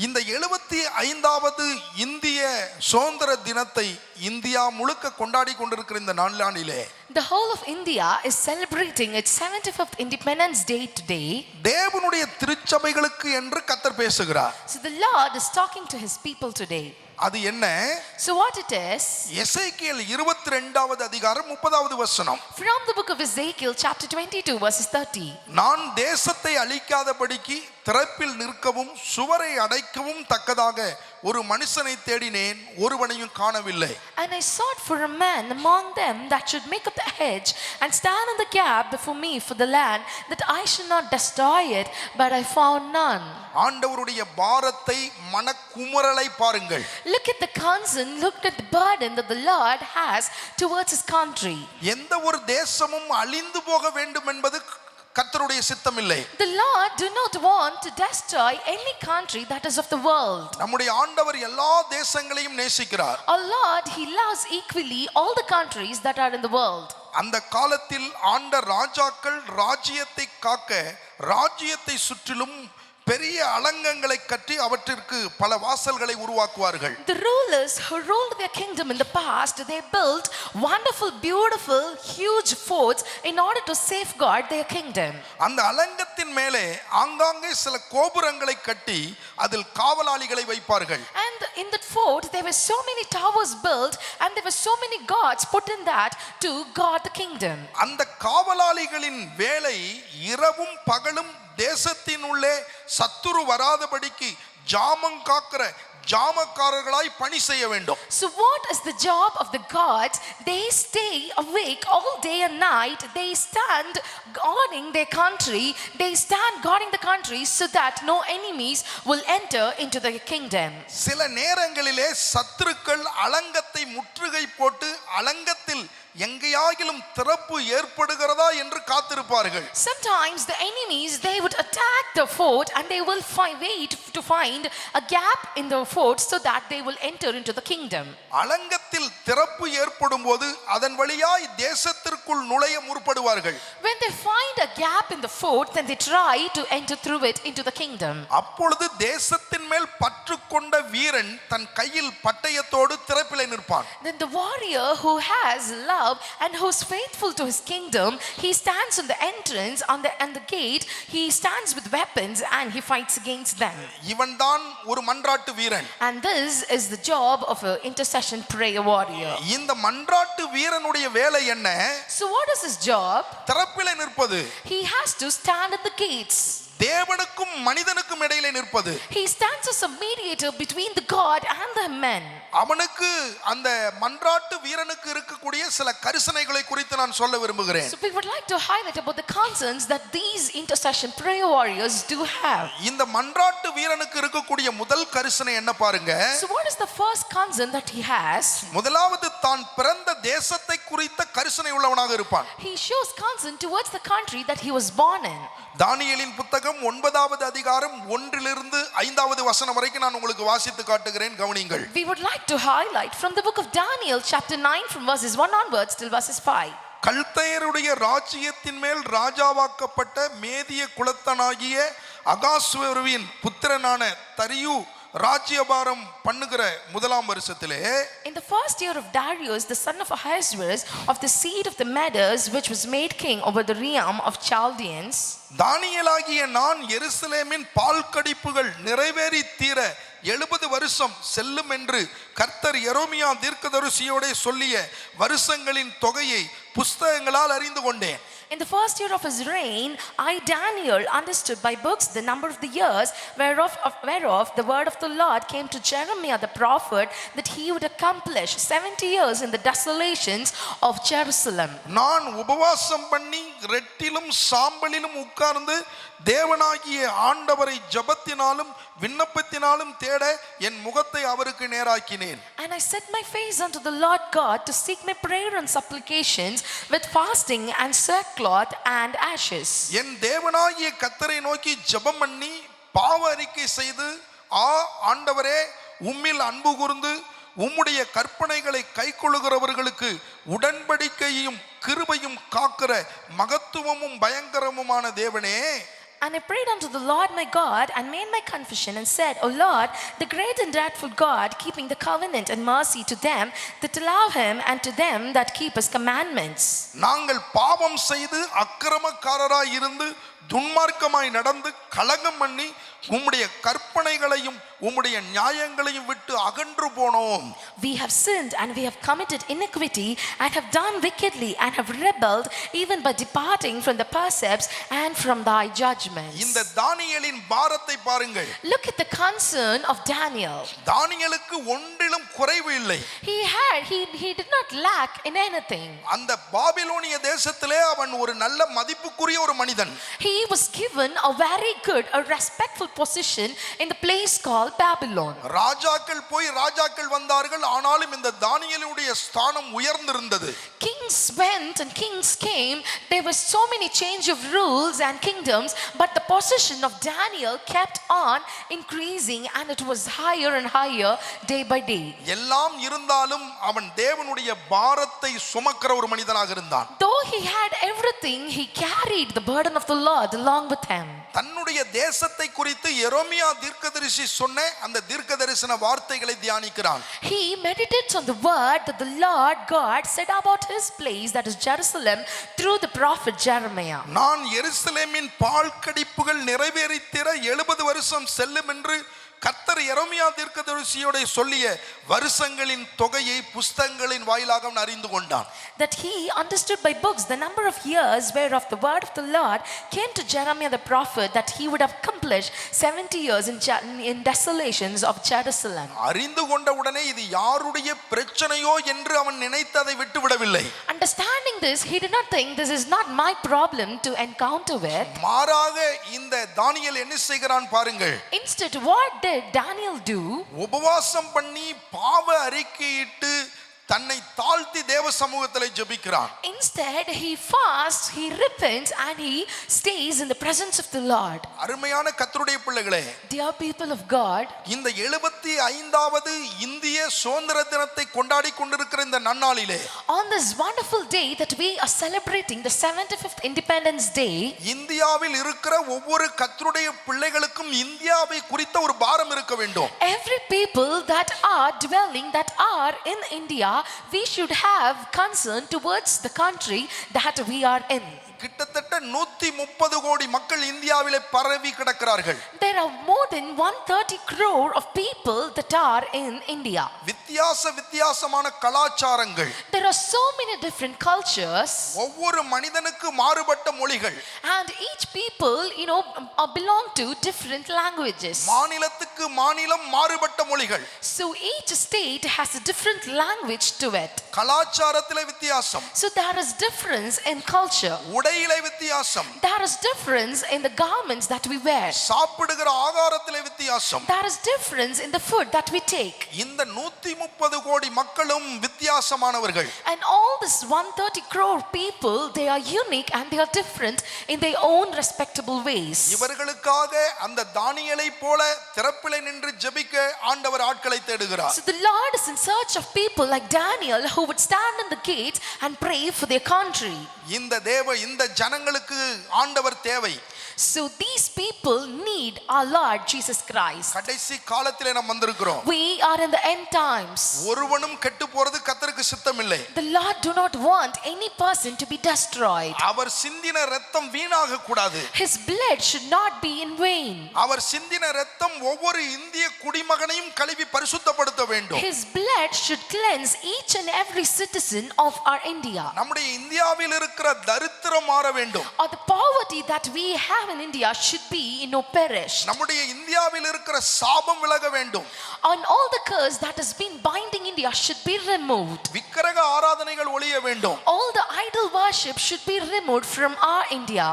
இந்த 75வது இந்திய சுதந்திர தினத்தை India முழுக்க கொண்டாடி கொண்டிருக்கிற இந்த நாளிலே the whole of India is celebrating its 75th Independence Day today. தேவனுடைய திருச்சபைகளுக்கு என்று கர்த்தர் பேசுகிறார். So the Lord is talking to his people today. அது என்ன? So what it is? எசேக்கியேல் 22வது அதிகாரம் 30வது வசனம். From the book of Ezekiel chapter 22 verses 30. நான் தேசத்தை அழிக்காதபடிக்கு திறப்பில் நிற்கவும் சுவரை அடைக்கவும் தக்கதாக ஒரு மனுஷனை தேடினேன், ஒருவனையும் காணவில்லை. And I sought for a man among them that should make up the hedge and stand in the gap before me for the land, that I should not destroy it, but I found none. ஆண்டவருடைய பாரத்தை மனக்குமுறலை பாருங்கள். Look at the concern, look at the burden that the Lord has towards his country. எந்த ஒரு தேசமும் அழிந்து போக வேண்டும் என்பது கர்த்தருடைய சித்தம் இல்லை. The Lord do not want to destroy any country that is of the world. நம்முடைய ஆண்டவர் எல்லா தேசங்களையும் நேசிக்கிறார். Our Lord, he loves equally all the countries that are in the world. அந்த காலத்தில் ஆண்ட ராஜாக்கள் ராஜ்யத்தை காக்க ராஜ்யத்தை சுற்றிலும் பெரிய அலங்கங்களை கட்டி அவற்றிற்கு பல வாசல்களை உருவாக்குவார்கள். The rulers who ruled their kingdom in the past, they built wonderful, beautiful, huge forts in order to safeguard their kingdom. அந்த அலங்கத்தின் மேலே ஆங்காங்கே சில கோபுரங்களை கட்டி அதில் காவலாளிகளை வைப்பார்கள். And in that fort there were so many towers built and there were so many guards put in that to guard the kingdom. அந்த காவலாளிகளின் வேலை இரவும் பகலும் தேசத்தின் உள்ளே சத்துரு வராதபடிக்கு ஜாமம் காக்கிற ஜாமக்காரர்களாய் பணி செய்ய வேண்டும். So what is the job of the guards? They stay awake all day and night. They stand guarding their country. They stand guarding the country so that no enemies will enter into the kingdom. சில நேரங்களிலே சத்துருக்கள் அலங்கத்தை முற்றுகை போட்டு அலங்கத்தில் எங்கேயாகிலும் திறப்பு ஏற்படுகிறதா என்று காத்திருப்பார்கள். Sometimes the enemies, they would attack the fort and they will wait to find a gap in the fort so that they will enter into the kingdom. அலங்கத்தில் திறப்பு ஏற்படும் போது அதன் வழியாய் தேசத்திற்குள் நுழைய முற்படுவார்கள். When they find a gap in the fort, then they try to enter through it into the kingdom. அப்பொழுது தேசத்தின் மேல் பற்று கொண்ட வீரன் தன் கையில் பட்டயத்தோடு திறப்பிலே நிற்பான். Then the warrior who has love and who is faithful to his kingdom, he stands on the entrance and the gate. He stands with weapons and he fights against them. இவன்தான் ஒரு மன்றாட்டு வீரன். And this is the job of an intercession prayer warrior. இந்த மன்றாட்டு வீரனுடைய வேலை என்ன? So what is his job? திறப்பிலே நிற்பது. He has to stand at the gates. தேவனுக்கும் மனிதனுக்கும் இடையிலே நிற்பது. He stands as a mediator between the God and the men. அவனுக்கு அந்த மன்றாட்டு வீரனுக்கு இருக்கக்கூடிய சில கரிசனைகளை குறித்து நான் சொல்ல விரும்புகிறேன். So we would like to highlight about the concerns that these intercession prayer warriors do have. இந்த மன்றாட்டு வீரனுக்கு இருக்கக்கூடிய முதல் கரிசனை என்ன பாருங்க? So what is the first concern that he has? முதலாவது தான் பிறந்த தேசத்தை குறித்த கரிசனை உள்ளவனாக இருப்பான். He shows concern towards the country that he was born in. தானியேலின் புத்தகம் 9வது அதிகாரம் 1லிருந்து 5வது வசனம் வரைக்கும் நான் உங்களுக்கு வாசித்து காட்டுகிறேன், கவனியுங்கள். We would like to highlight from the book of Daniel chapter 9 from verses 1 onwards till verses 5. கல்தையருடைய ராஜ்யத்தின் மேல் ராஜாவாக்கப்பட்ட மேதிய குலத்தனாகிய அகாஸ்வேருவின் புத்திரனான தரியு ராஜ்யபாரம் பண்ணுகிற முதலாம் வருஷத்திலே, in the first year of Darius the son of Ahasuerus of the seed of the Medes, which was made king over the realm of Chaldeans, தானியேலாகிய நான் எருசலேமின் பால் கடிப்புகள் நிறைவேறி தீர 70 வருஷம் செல்லும் என்று கர்த்தர் எரேமியா தீர்க்கதரிசியோடே சொல்லிய வருஷங்களின் தொகையை புஸ்தகங்களால் அறிந்து கொண்டேன். In the first year of his reign, I Daniel understood by books the number of the years whereof the word of the Lord came to Jeremiah the prophet, that he would accomplish 70 years in the desolations of Jerusalem. நான் உபவாசம் பண்ணி ரெட்டிலும் சாம்பலிலும் உட்கார்ந்து தேவனாகிய ஆண்டவரை ஜெபத்தினாலும் விண்ணப்பத்தினாலும் தேட என் முகத்தை அவருக்கு நேராக்கினேன். And I set my face unto the Lord God to seek my prayer and supplications with fasting and sackcloth and ashes. என் தேவனாகிய கர்த்தரை நோக்கி ஜெபம் பண்ணி பாவ அறிக்கை செய்து, ஆண்டவரே உம்மில் அன்பு கூர்ந்து உம்முடைய கற்பனைகளை கைக்கொள்ளுகிறவர்களுக்கு உடன்படிக்கையும் கிருபையும் காக்கிற மகத்துவமும் பயங்கரமுமான தேவனே. And I prayed unto the Lord my God and made my confession and said, O Lord, the great and dreadful God, keeping the covenant and mercy to them that love him and to them that keep his commandments. நாங்கள் பாவம் செய்து அக்கிரமக்காரராய் இருந்து துன்மார்க்கமாய் நடந்து கலகம் பண்ணி உம்முடைய கற்பனைகளையும் உம்முடைய நியாயங்களையும் விட்டு அகன்று போனோம். We have sinned and we have committed iniquity and have done wickedly and have rebelled even by departing from the precepts and from thy judgments. இந்த தானியேலின் பாரத்தை பாருங்கள். Look at the concern of Daniel. தானியேலுக்கு ஒன்றிலும் குறைவு இல்லை. He did not lack in anything. அந்த பாபிலோனிய தேசத்திலே அவன் ஒரு நல்ல மதிப்புக்குரிய ஒரு மனிதன். He was given a very good, a respectful position in the place called Babylon. ராஜாக்கள் போய் ராஜாக்கள் வந்தார்கள், ஆனாலும் இந்த தானியேலுடைய ஸ்தானம் உயர்ந்திருந்தது. Kings went and kings came. There were so many change of rules and kingdoms, but the position of Daniel kept on increasing and it was higher and higher day by day. எல்லாம் இருந்தாலும் அவன் தேவனுடைய பாரத்தை சுமக்கிற ஒரு மனிதனாக இருந்தான். Though he had everything, he carried the burden of the Lord along with him. தன்னுடைய தேசத்தை குறித்து எரேமியா தீர்க்கதரிசி சொன்ன அந்த தீர்க்கதரிசன வார்த்தைகளை தியானிக்கிறான். He meditates on the word that the Lord God said about his place, that is Jerusalem, through the prophet Jeremiah. நான் எருசலேமின் பாழ்கடிப்புகள் நிறைவேறித்திர 70 வருஷம் செல்லும் என்று கர்த்தர் எரேமியா தீர்க்கதரிசியோட சொல்லிய வருஷங்களின் தொகையை புஸ்தகங்களின் வாயிலாக அவன் அறிந்து கொண்டான். That he understood by books the number of years whereof the word of the Lord came to Jeremiah the prophet, that he would have accomplished 70 years in desolations of Jerusalem. அறிந்து கொண்ட உடனே இது யாருடைய பிரச்சனையோ என்று அவன் நினைத்ததை விட்டுவிடவில்லை. Understanding this, he did not think this is not my problem to encounter with. மாறாக இந்த தானியேல் என்ன செய்கிறான் பாருங்கள். Instead, what did Daniel do? உபவாசம் பண்ணி பாவ அறிக்கையிட்டு தன்னை தாழ்த்தி தேவ சமூகத்திலே ஜெபிக்கிறான். Instead, he fasts, he repents, and he stays in the presence of the Lord. அருமையான கர்த்தருடைய பிள்ளைகளே, Dear people of God, இந்த 75வது இந்திய சுதந்திர தினத்தை கொண்டாடி கொண்டிருக்கிற இந்த நன்னாளிலே, on this wonderful day that we are celebrating the 75th Independence Day, இந்தியாவில் இருக்கிற ஒவ்வொரு கர்த்தருடைய பிள்ளைகளுக்கும் இந்தியாவை குறித்த ஒரு பாரம் இருக்க வேண்டும். every people that are dwelling, that are in India, we should have concern towards the country that we are in. கிட்டத்தட்ட 130 கோடி மக்கள் இந்தியாவிலே பரவி கிடக்கிறார்கள். There are more than 130 crore of people that are in India. வித்தியாசமான கலாச்சாரங்கள். There are so many different cultures. ஒவ்வொரு மனிதனுக்கு மாறுபட்ட மொழிகள். And each people, belong to different languages. மாநிலத்துக்கு மாநிலம் மாறுபட்ட மொழிகள். So each state has a different language to it. கலாச்சாரத்திலே வித்தியாசம். So there is difference in culture. உடையிலே வித்தியாசம். There is difference in the garments that we wear. சாப்பிடுகிற ஆகாரத்திலே வித்தியாசம். There is difference in the food that we take. இந்த 130 கோடி மக்களும் வித்தியாசமானவர்கள். And all this 130 crore people, they are unique and they are different in their own respectable ways. இவர்களுக்காக அந்த தானியேலை போல திறப்பிலே நின்று ஜெபிக்க ஆண்டவர் ஆட்களை தேடுகிறார். So the Lord is in search of people like Daniel who would stand in the gate and pray for their country. இந்த ஜனங்களுக்கு ஆண்டவர் தேவை. So these people need our Lord Jesus Christ. கடைசி காலத்திலே நாம் வந்திருக்கிறோம். We are in the end times. ஒருவனும் கெட்டு போறது கர்த்தருக்கு சித்தமில்லை. The Lord do not want any person to be destroyed. அவர் சிந்தின இரத்தம் வீணாக கூடாது. His blood should not be in vain. அவர் சிந்தின இரத்தம் ஒவ்வொரு இந்திய குடிமகனையும் கழுவி பரிசுத்தப்படுத்த வேண்டும். His blood should cleanse each and every citizen of our India. நம்முடைய இந்தியாவில் இருக்கிற தரித்திரம் மாற வேண்டும். Or the poverty that we have in India should be perished. நம்முடைய இந்தியாவில் இருக்கிற சாபம் விலக வேண்டும். And all the curse that has been binding India should be removed. விக்கிரக ஆராதனைகள் ஒழிய வேண்டும். All the idol worship should be removed from our India.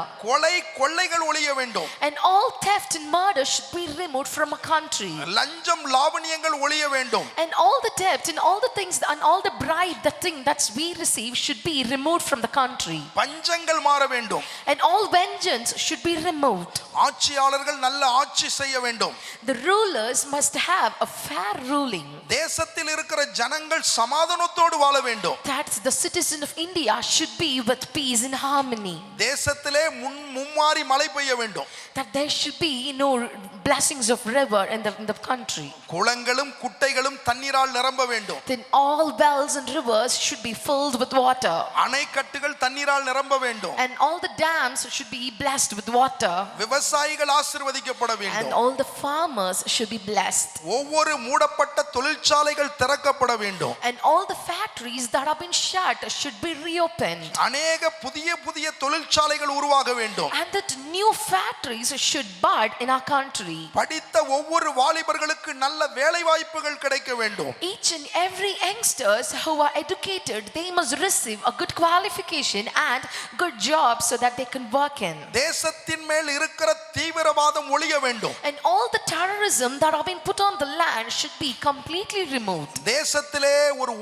கொள்ளைகள் ஒழிய வேண்டும். And all theft and murder should be removed from our country. லஞ்சம் லாவணியங்கள் ஒழிய வேண்டும். And all the debt and all the things and all the bribe, the thing that we receive should be removed from the country. பஞ்சங்கள் மாற வேண்டும். And all vengeance should be removed. ஆட்சியாளர்கள் நல்ல ஆட்சி செய்ய வேண்டும். The rulers must have a fair ruling. தேசத்தில் இருக்கிற ஜனங்கள் சமாதானத்தோடு வாழ வேண்டும். That the citizen of India should be with peace and harmony. தேசத்திலே மும்மாரி மழை பெய்ய வேண்டும். That there should be blessings of river in the country. குளங்களும் குட்டைகளும் தண்ணீரால் நிரம்ப வேண்டும். Then all wells and rivers should be filled with water. அணைக்கட்டுகள் தண்ணீரால் நிரம்ப வேண்டும். And all the dams should be blessed with water. விவசாயிகள் ஆசீர்வதிக்கப்பட And வேண்டும். all the farmers should be blessed. ஒவ்வொரு மூடப்பட்ட தொழிற்சாலைகள் திறக்கப்பட வேண்டும். And all the factories that have been shut should be reopened. அநேக புதிய தொழிற்சாலைகள் உருவாக வேண்டும். And that new factories should bud in our country. படித்த ஒவ்வொரு வாலிபர்களுக்கு நல்ல வேலை வாய்ப்புகள் கிடைக்க வேண்டும். Each and every youngsters who are educated, they must receive a good qualification and good job so that they can work in. தேசத்தின் மேல் இருக்கிற தீவிரவாதம் ஒழிய வேண்டும். And all the terrorism that have been put on the land should be completely removed. தேசத்திலே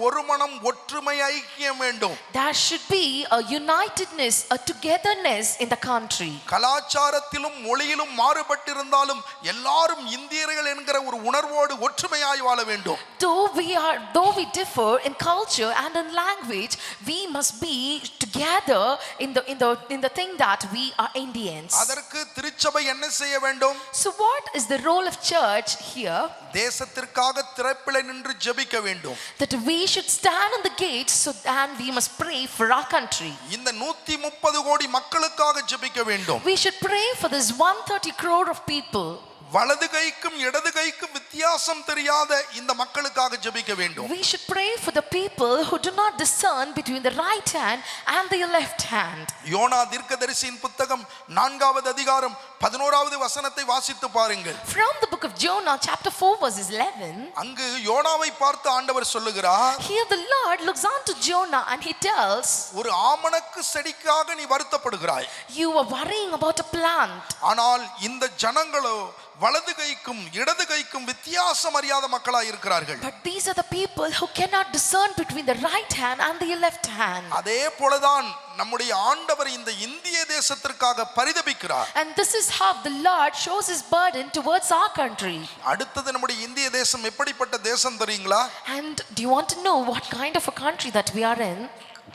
ஒரு மனம் ஒற்றுமை ஐக்கியம் வேண்டும். There should be a unitedness, a togetherness in the country. கலாச்சாரத்திலும் மொழியிலும் மாறுபட்டிருந்தாலும் எல்லாரும் இந்தியர்கள் என்கிற ஒரு உணர்வோடு ஒற்றுமையாய் வாழ வேண்டும். Though we differ in culture and in language, we must be together in the thing that we are Indians. அதற்கு திருச்சபை என்ன செய்ய வேண்டும்? So what is the role of church here? தேசத்திற்காக திறப்பிலே நின்று ஜெபிக்க வேண்டும். That we should stand on the gates and we must pray for our country. இந்த 130 கோடி மக்களுக்காக ஜெபிக்க வேண்டும். We should pray for this 130 crore of people. வலது கைக்கும் இடது கைக்கும் வித்தியாசம் தெரியாத இந்த மக்களுக்காக ஜெபிக்க வேண்டும். We should pray for the people who do not discern between the right hand and the left hand. யோனா தீர்க்கதரிசியின் புத்தகம் 4வது அதிகாரம் 11வது வசனத்தை வாசித்து பாருங்கள். From the book of Jonah chapter 4 verses 11. அங்கு யோனாவை பார்த்து ஆண்டவர் சொல்லுகிறார், Here the Lord looks on to Jonah and he tells, ஒரு ஆமணக்கு செடிக்காக நீ வருத்தப்படுகிறாய். You are worrying about a plant. ஆனால் இந்த ஜனங்களோ வலது கைக்கும் இடது கைக்கும் வித்தியாசம் அறியாத மக்களாய் இருக்கிறார்கள். But these are the people who cannot discern between the right hand and the left hand. அதே போலதான் நம்முடைய ஆண்டவர் இந்த இந்திய தேசத்திற்காக பரிதபிக்கிறார். And this is how the Lord shows his burden towards our country. அடுத்தது நம்முடைய இந்திய தேசம் எப்படிப்பட்ட தேசம் தெரியுங்களா? And do you want to know what kind of a country that we are in?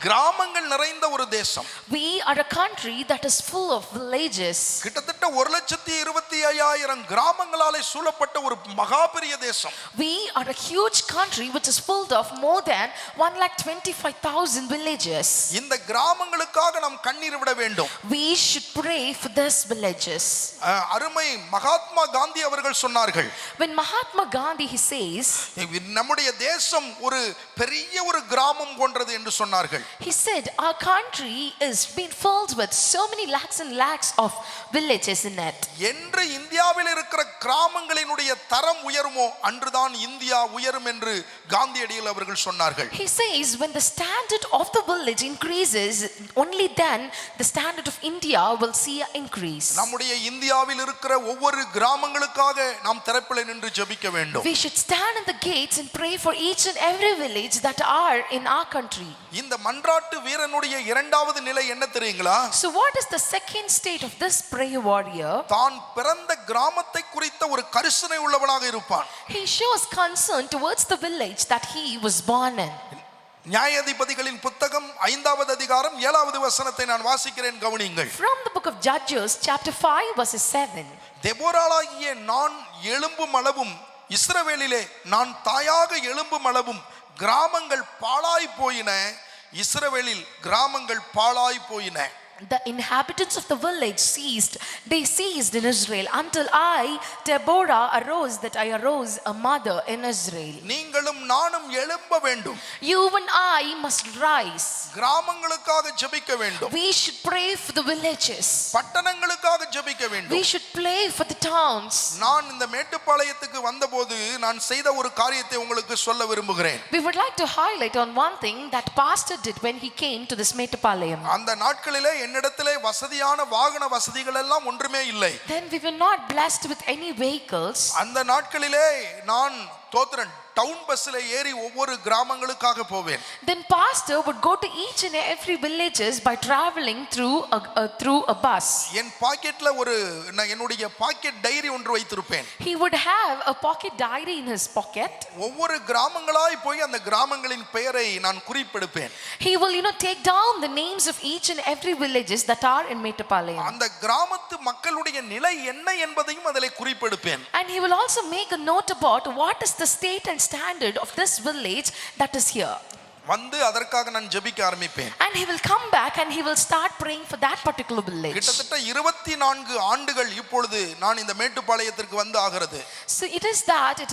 கிராமங்கள் நிறைந்த ஒரு தேசம். We are a country that is full of villages. கிட்டத்தட்ட 1,25,000 கிராமங்களாலே சூழப்பட்ட ஒரு மகா பெரிய தேசம். We are a huge country which is full of more than 1,25,000 villages. இந்த கிராமங்களுக்காக நாம் கண்ணீர் விட வேண்டும். We should pray for these villages. அருமை மகாத்மா காந்தி அவர்கள் சொன்னார்கள், When Mahatma Gandhi he says, நம்முடைய தேசம் ஒரு பெரிய ஒரு கிராமம் போன்றது என்று சொன்னார்கள். he said our country is being filled with so many lakhs and lakhs of villages in it. என்று இந்தியாவில் இருக்கிற கிராமங்களினுடைய தரம் உயருமோ அன்றுதான் இந்தியா உயரும் என்று காந்தியடிகள் அவர்கள் சொன்னார்கள். He says when the standard of the village increases, only then the standard of India will see an increase. நம்முடைய இந்தியாவில் இருக்கிற ஒவ்வொரு கிராமங்களுக்காக நாம் திறப்பிலே நின்று ஜெபிக்க வேண்டும். We should stand in the gates and pray for each and every village that are in our country. இந்த மன்றாட்டு வீரனுடைய இரண்டாவது நிலை என்ன தெரியுங்களா? So what is the second state of this prayer warrior? தான் பிறந்த கிராமத்தை குறித்த ஒரு கரிசனை உள்ளவனாக இருப்பான். He shows concern towards the village that he was born in. நியாயாதிபதிகளின் புத்தகம் 5வது அதிகாரம் 7வது வசனத்தை நான் வாசிக்கிறேன், கவனியுங்கள். From the book of Judges chapter 5 verses 7. தெபோராளாகிய நான் எழும்பும் அளவும் இஸ்ரவேலிலே நான் தாயாக எழும்பும் அளவும் கிராமங்கள் பாழாய் போயின. இஸ்ரவேலில் கிராமங்கள் பாழாய் போயின. The inhabitants of the village ceased. They ceased in Israel until I, Deborah, arose that I arose a mother in Israel. நீங்களும் நானும் எழும்ப வேண்டும். You and I must rise. கிராமங்களுக்காக ஜெபிக்க வேண்டும். We should pray for the villages. பட்டணங்களுக்காக ஜெபிக்க வேண்டும். We should pray for the towns. நான் இந்த மேட்டுப்பாளையத்துக்கு வந்தபோது நான் செய்த ஒரு காரியத்தை உங்களுக்கு சொல்ல விரும்புகிறேன். We would like to highlight on one thing that pastor did when he came to this Metupalayam. அந்த நாட்களிலே என்னிடத்திலே வசதியான வாகன வசதிகள் எல்லாம் ஒன்றுமே இல்லை. Then we were not blessed with any vehicles. அந்த நாட்களிலே நான் தோத்திரன் டவுன் பஸ்ல ஏறி ஒவ்வொரு கிராமங்களுக்காக போவேன். Then pastor would go to each and every villages by traveling through a bus. என் பாக்கெட்ல என்னுடைய பாக்கெட் டைரி ஒன்று வைத்திருப்பேன். He would have a pocket diary in his pocket. ஒவ்வொரு கிராமங்களாய் போய் அந்த கிராமங்களின் பெயரை நான் குறிப்பெடுப்பேன். He will take down the names of each and every villages that are in Mettupalayam. அந்த கிராமத்து மக்களுடைய நிலை என்ன என்பதையும் அதிலே குறிப்பெடுப்பேன். And he will also make a note about what is the state and standard of this village that is here. வந்து அதற்காக நான் ஜெபிக்க ஆரம்பிப்பேன். And he will come back and he will start praying for that particular village. கிட்டத்தட்ட 24 ஆண்டுகள் இப்பொழுது நான் இந்த மேட்டுப்பாளையத்திற்கு வந்து ஆகிறது. So it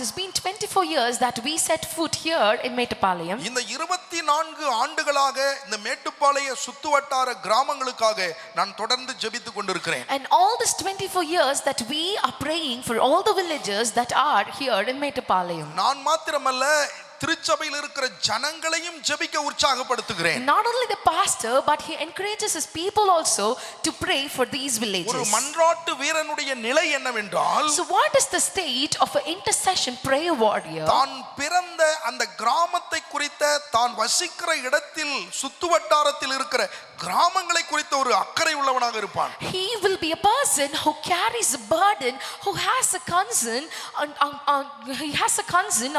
has been 24 years that we set foot here in Mettupalayam. இந்த 24 ஆண்டுகளாக இந்த மேட்டுப்பாளைய சுத்துவட்டார கிராமங்களுக்காக நான் தொடர்ந்து ஜெபித்துக் கொண்டிருக்கிறேன். And all this 24 years that we are praying for all the villages that are here in Mettupalayam. நான் மாத்திரமல்ல திருச்சபையில் இருக்கிற ஜனங்களையும் ஜெபிக்க உற்சாகப்படுத்துகிறேன். Not only the pastor but he encourages his people also to pray for these villages. ஒரு மன்றாட்டு வீரனுடைய நிலை என்னவென்றால், So what is the state of an intercession prayer warrior? தான் பிறந்த அந்த கிராமத்தை குறித்த, தான் வசிக்கிற இடத்தில் சுத்துவட்டாரத்தில் இருக்கிற கிராமங்களை குறித்த ஒரு அக்கறை உள்ளவனாக இருப்பான். He will be a person who carries a burden, who has a concern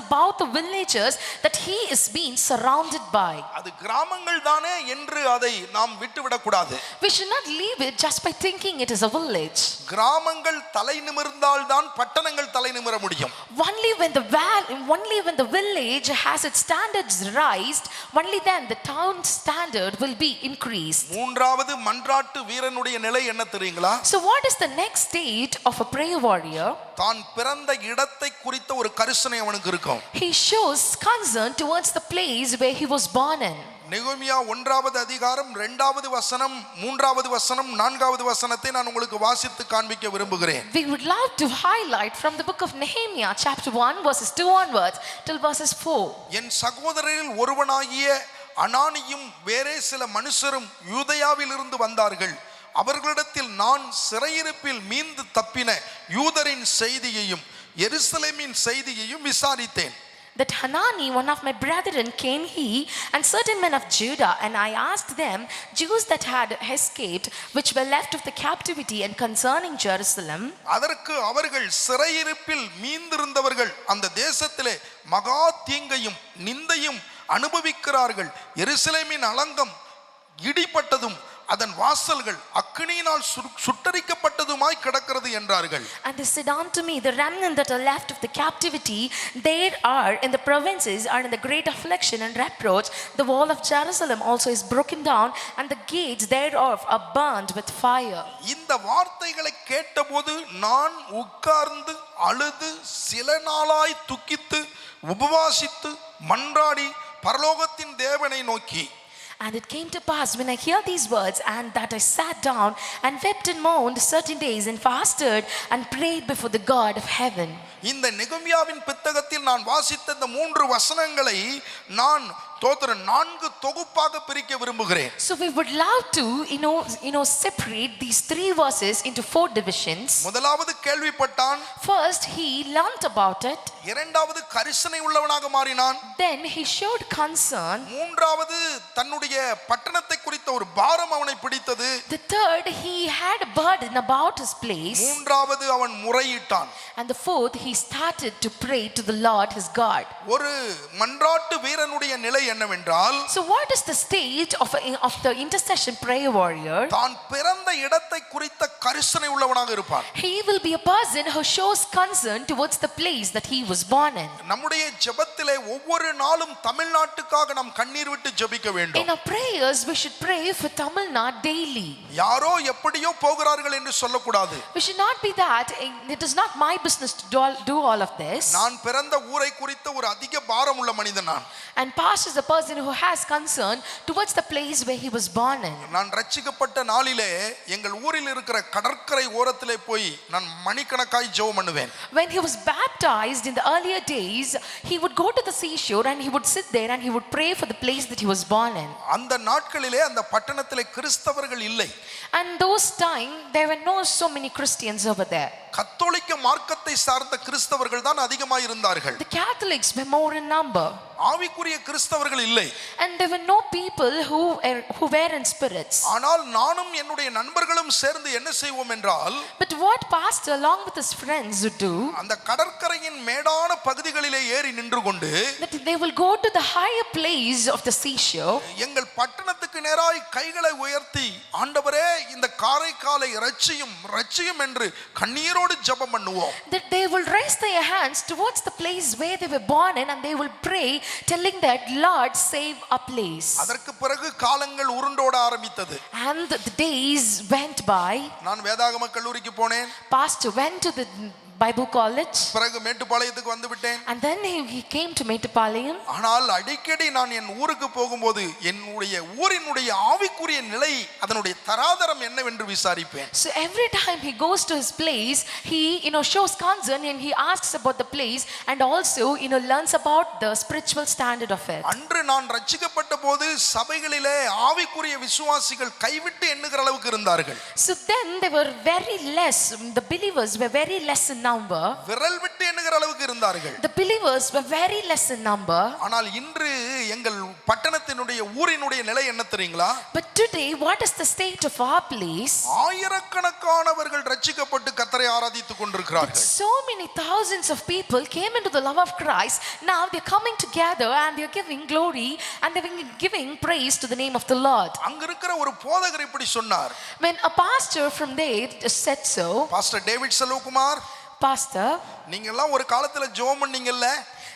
about the villages that he is being surrounded by. அது கிராமங்கள் தானே என்று அதை நாம் விட்டுவிடக் கூடாது. We should not leave it just by thinking it is a village. கிராமங்கள் தலை நிமிர்ந்தால் தான் பட்டணங்கள் தலை நிமிர முடியும். Only when the village has its standards raised, only then the town standard will be increased. மூன்றாவது மன்றாட்டு வீரனுடைய நிலை என்ன தெரியுங்களா? So what is the next state of a prayer warrior? தான் பிறந்த இடத்தை குறித்த ஒரு கரிசனை அவனுக்கு இருக்கும். He shows concern towards the place where he was born in. நெகேமியா 1வது அதிகாரம் 2வது வசனம் 3வது வசனம் 4வது வசனத்தை நான் உங்களுக்கு வாசித்து காண்பிக்க விரும்புகிறேன். We would love to highlight from the book of Nehemiah chapter 1 verses 2 onwards till verses 4. என் சகோதரரில் ஒருவனாகிய அனானியும் வேறே சில மனுஷரும் யூதேயாவில் இருந்து வந்தார்கள். அவர்களிடத்தில் நான் சிறையிருப்பில் மீண்டு தப்பின யூதரின் செய்தியையும் எருசலேமின் செய்தியையும் விசாரித்தேன். That Hanani, one of my brethren, came he and certain men of Judah, and I asked them, Jews that had escaped, which were left of the captivity, and concerning Jerusalem. அதற்கு அவர்கள் சிறையிருப்பில் மீந்திருந்தவர்கள் அந்த தேசத்திலே மகா தீங்கையும் நிந்தையும் அனுபவிக்கிறார்கள். எருசலேமின் அலங்கம் இடிபட்டதும் அதன் வாசல்கள் அக்கினியினால் சுட்டரிக்கப்பட்டதுமாய் கிடக்கிறது என்றார்கள். And they said unto me, the remnant that are left of the captivity, there are in the provinces are in the great affliction and reproach. The wall of Jerusalem also is broken down, and the gates thereof are burned with fire. இந்த வார்த்தைகளை கேட்டபோது நான் உட்கார்ந்து அழுது சில நாளாய் துக்கித்து உபவாசித்து மன்றாடி பரலோகத்தின் தேவனை நோக்கி. And it came to pass when I hear these words, and that I sat down and wept and mourned certain days and fasted and prayed before the God of heaven. இந்த நெகேமியாவின் புத்தகத்தில் நான் வாசித்த இந்த 3 வசனங்களை நான் 4 தொகுப்பாக பிரிக்க விரும்புகிறேன். So we would love to separate these 3 verses into 4 divisions. முதலாவது கேள்விப்பட்டான். First he learnt about it. இரண்டாவது கரிசனை உள்ளவனாக மாறினான். Then he showed concern. மூன்றாவது தன்னுடைய பட்டணத்தை குறித்த ஒரு பாரம் அவனை பிடித்தது. The third, he had a burden about his place. மூன்றாவது அவன் முறையிட்டான். And the fourth, he started to pray to the Lord his God. ஒரு மன்றாட்டு வீரனுடைய நிலை என்னவென்றால், so what is the state of the intercession prayer warrior? தான் பிறந்த இடத்தை குறித்த கரிசனை உள்ளவனாக இருப்பான். He will be a person who shows concern towards the place that he was born in. நம்முடைய ஜெபத்திலே ஒவ்வொரு நாளும் தமிழ்நாட்டுக்காக நாம் கண்ணீர் விட்டு ஜெபிக்க வேண்டும். In our prayers we should pray for Tamil Nadu daily. யாரோ எப்படியோ போகிறார்கள் என்று சொல்லக்கூடாது. We should not be that it is not my business to do all of this. நான் பிறந்த ஊரை குறித்த ஒரு அதிக பாரம் உள்ள மனிதன் நான். And pastor is a person who has concern towards the place where he was born in. நான் ரட்சிக்கப்பட்ட நாளிலே எங்கள் ஊரில் இருக்கிற கடற்கரை ஓரத்திலே போய் நான் மணிக்கணக்காய் ஜெபம் பண்ணுவேன். When he was baptized in the earlier days, he would go to the seashore and he would sit there and he would pray for the place that he was born in. அந்த நாட்களிலே அந்த பட்டணத்திலே கிறிஸ்தவர்கள் இல்லை. And those time there were no so many Christians over there. கத்தோலிக்க மார்க்கத்தை சார்ந்த கிறிஸ்தவர்கள் தான் அதிகமாக இருந்தார்கள். The Catholics were more in number. ஆவிக்குரிய கிறிஸ்தவர்கள் இல்லை. And there were no people who were in spirits. ஆனால் நானும் என்னுடைய நண்பர்களும் சேர்ந்து என்ன செய்வோம் என்றால், But what pastor along with his friends would do, அந்த கடற்கரையின் மேடான பகுதிகளிலே ஏறி நின்று கொண்டு that they will go to the higher place of the seashore. எங்கள் பட்டணத்துக்கு நேராய் கைகளை உயர்த்தி, ஆண்டவரே இந்த காரைக்காலை ரட்சியும் என்று கண்ணீரோடு ஜெபம் பண்ணுவோம். That they will raise their hands towards the place where they were born in, and they will pray telling that, Lord, save our place. அதற்கு பிறகு காலங்கள் உருண்டோட ஆரம்பித்தது. And the days went by. நான் வேதாகம கல்லூரிக்கு போனேன். Pastor went to the Bible college. பிறகு மேட்டுப்பாளையத்துக்கு வந்து விட்டேன். And then he came to Mettupalayam. ஆனால் அடிக்கடி நான் என் ஊருக்கு போகும்போது என்னுடைய ஊரினுடைய ஆவிக்குரிய நிலை, அதனுடைய தராதரம் என்னவென்று விசாரிப்பேன். So every time he goes to his place, he shows concern and he asks about the place, and also learns about the spiritual standard of it. அன்று நான் ரட்சிக்கப்பட்ட போது சபைகளிலே ஆவிக்குரிய விசுவாசிகள் கைவிட்டு எண்ணுகிற அளவுக்கு இருந்தார்கள். So then they were very less, the believers were very less in number. விரல் விட்டு எண்ணுகிற அளவுக்கு இருந்தார்கள். The believers were very less in number. ஆனால் இன்று எங்கள் பட்டணத்தினுடைய ஊரினுடைய நிலை என்ன தெரியுங்களா? But today, what is the state of our place? ஆயிரக்கணக்கானவர்கள் ரட்சிக்கப்பட்டு கர்த்தரை ஆராதித்துக் கொண்டிருக்கிறார்கள். So many thousands of people came into the love of Christ. Now they're coming together and they're giving glory and they're giving praise to the name of the Lord. அங்க இருக்கிற ஒரு போதகர் இப்படி சொன்னார். When a pastor from there said so, pastor David Selvakumar, Pastor, நீங்க எல்லாம் ஒரு காலத்துல ஜெபம் பண்ணீங்கல்ல,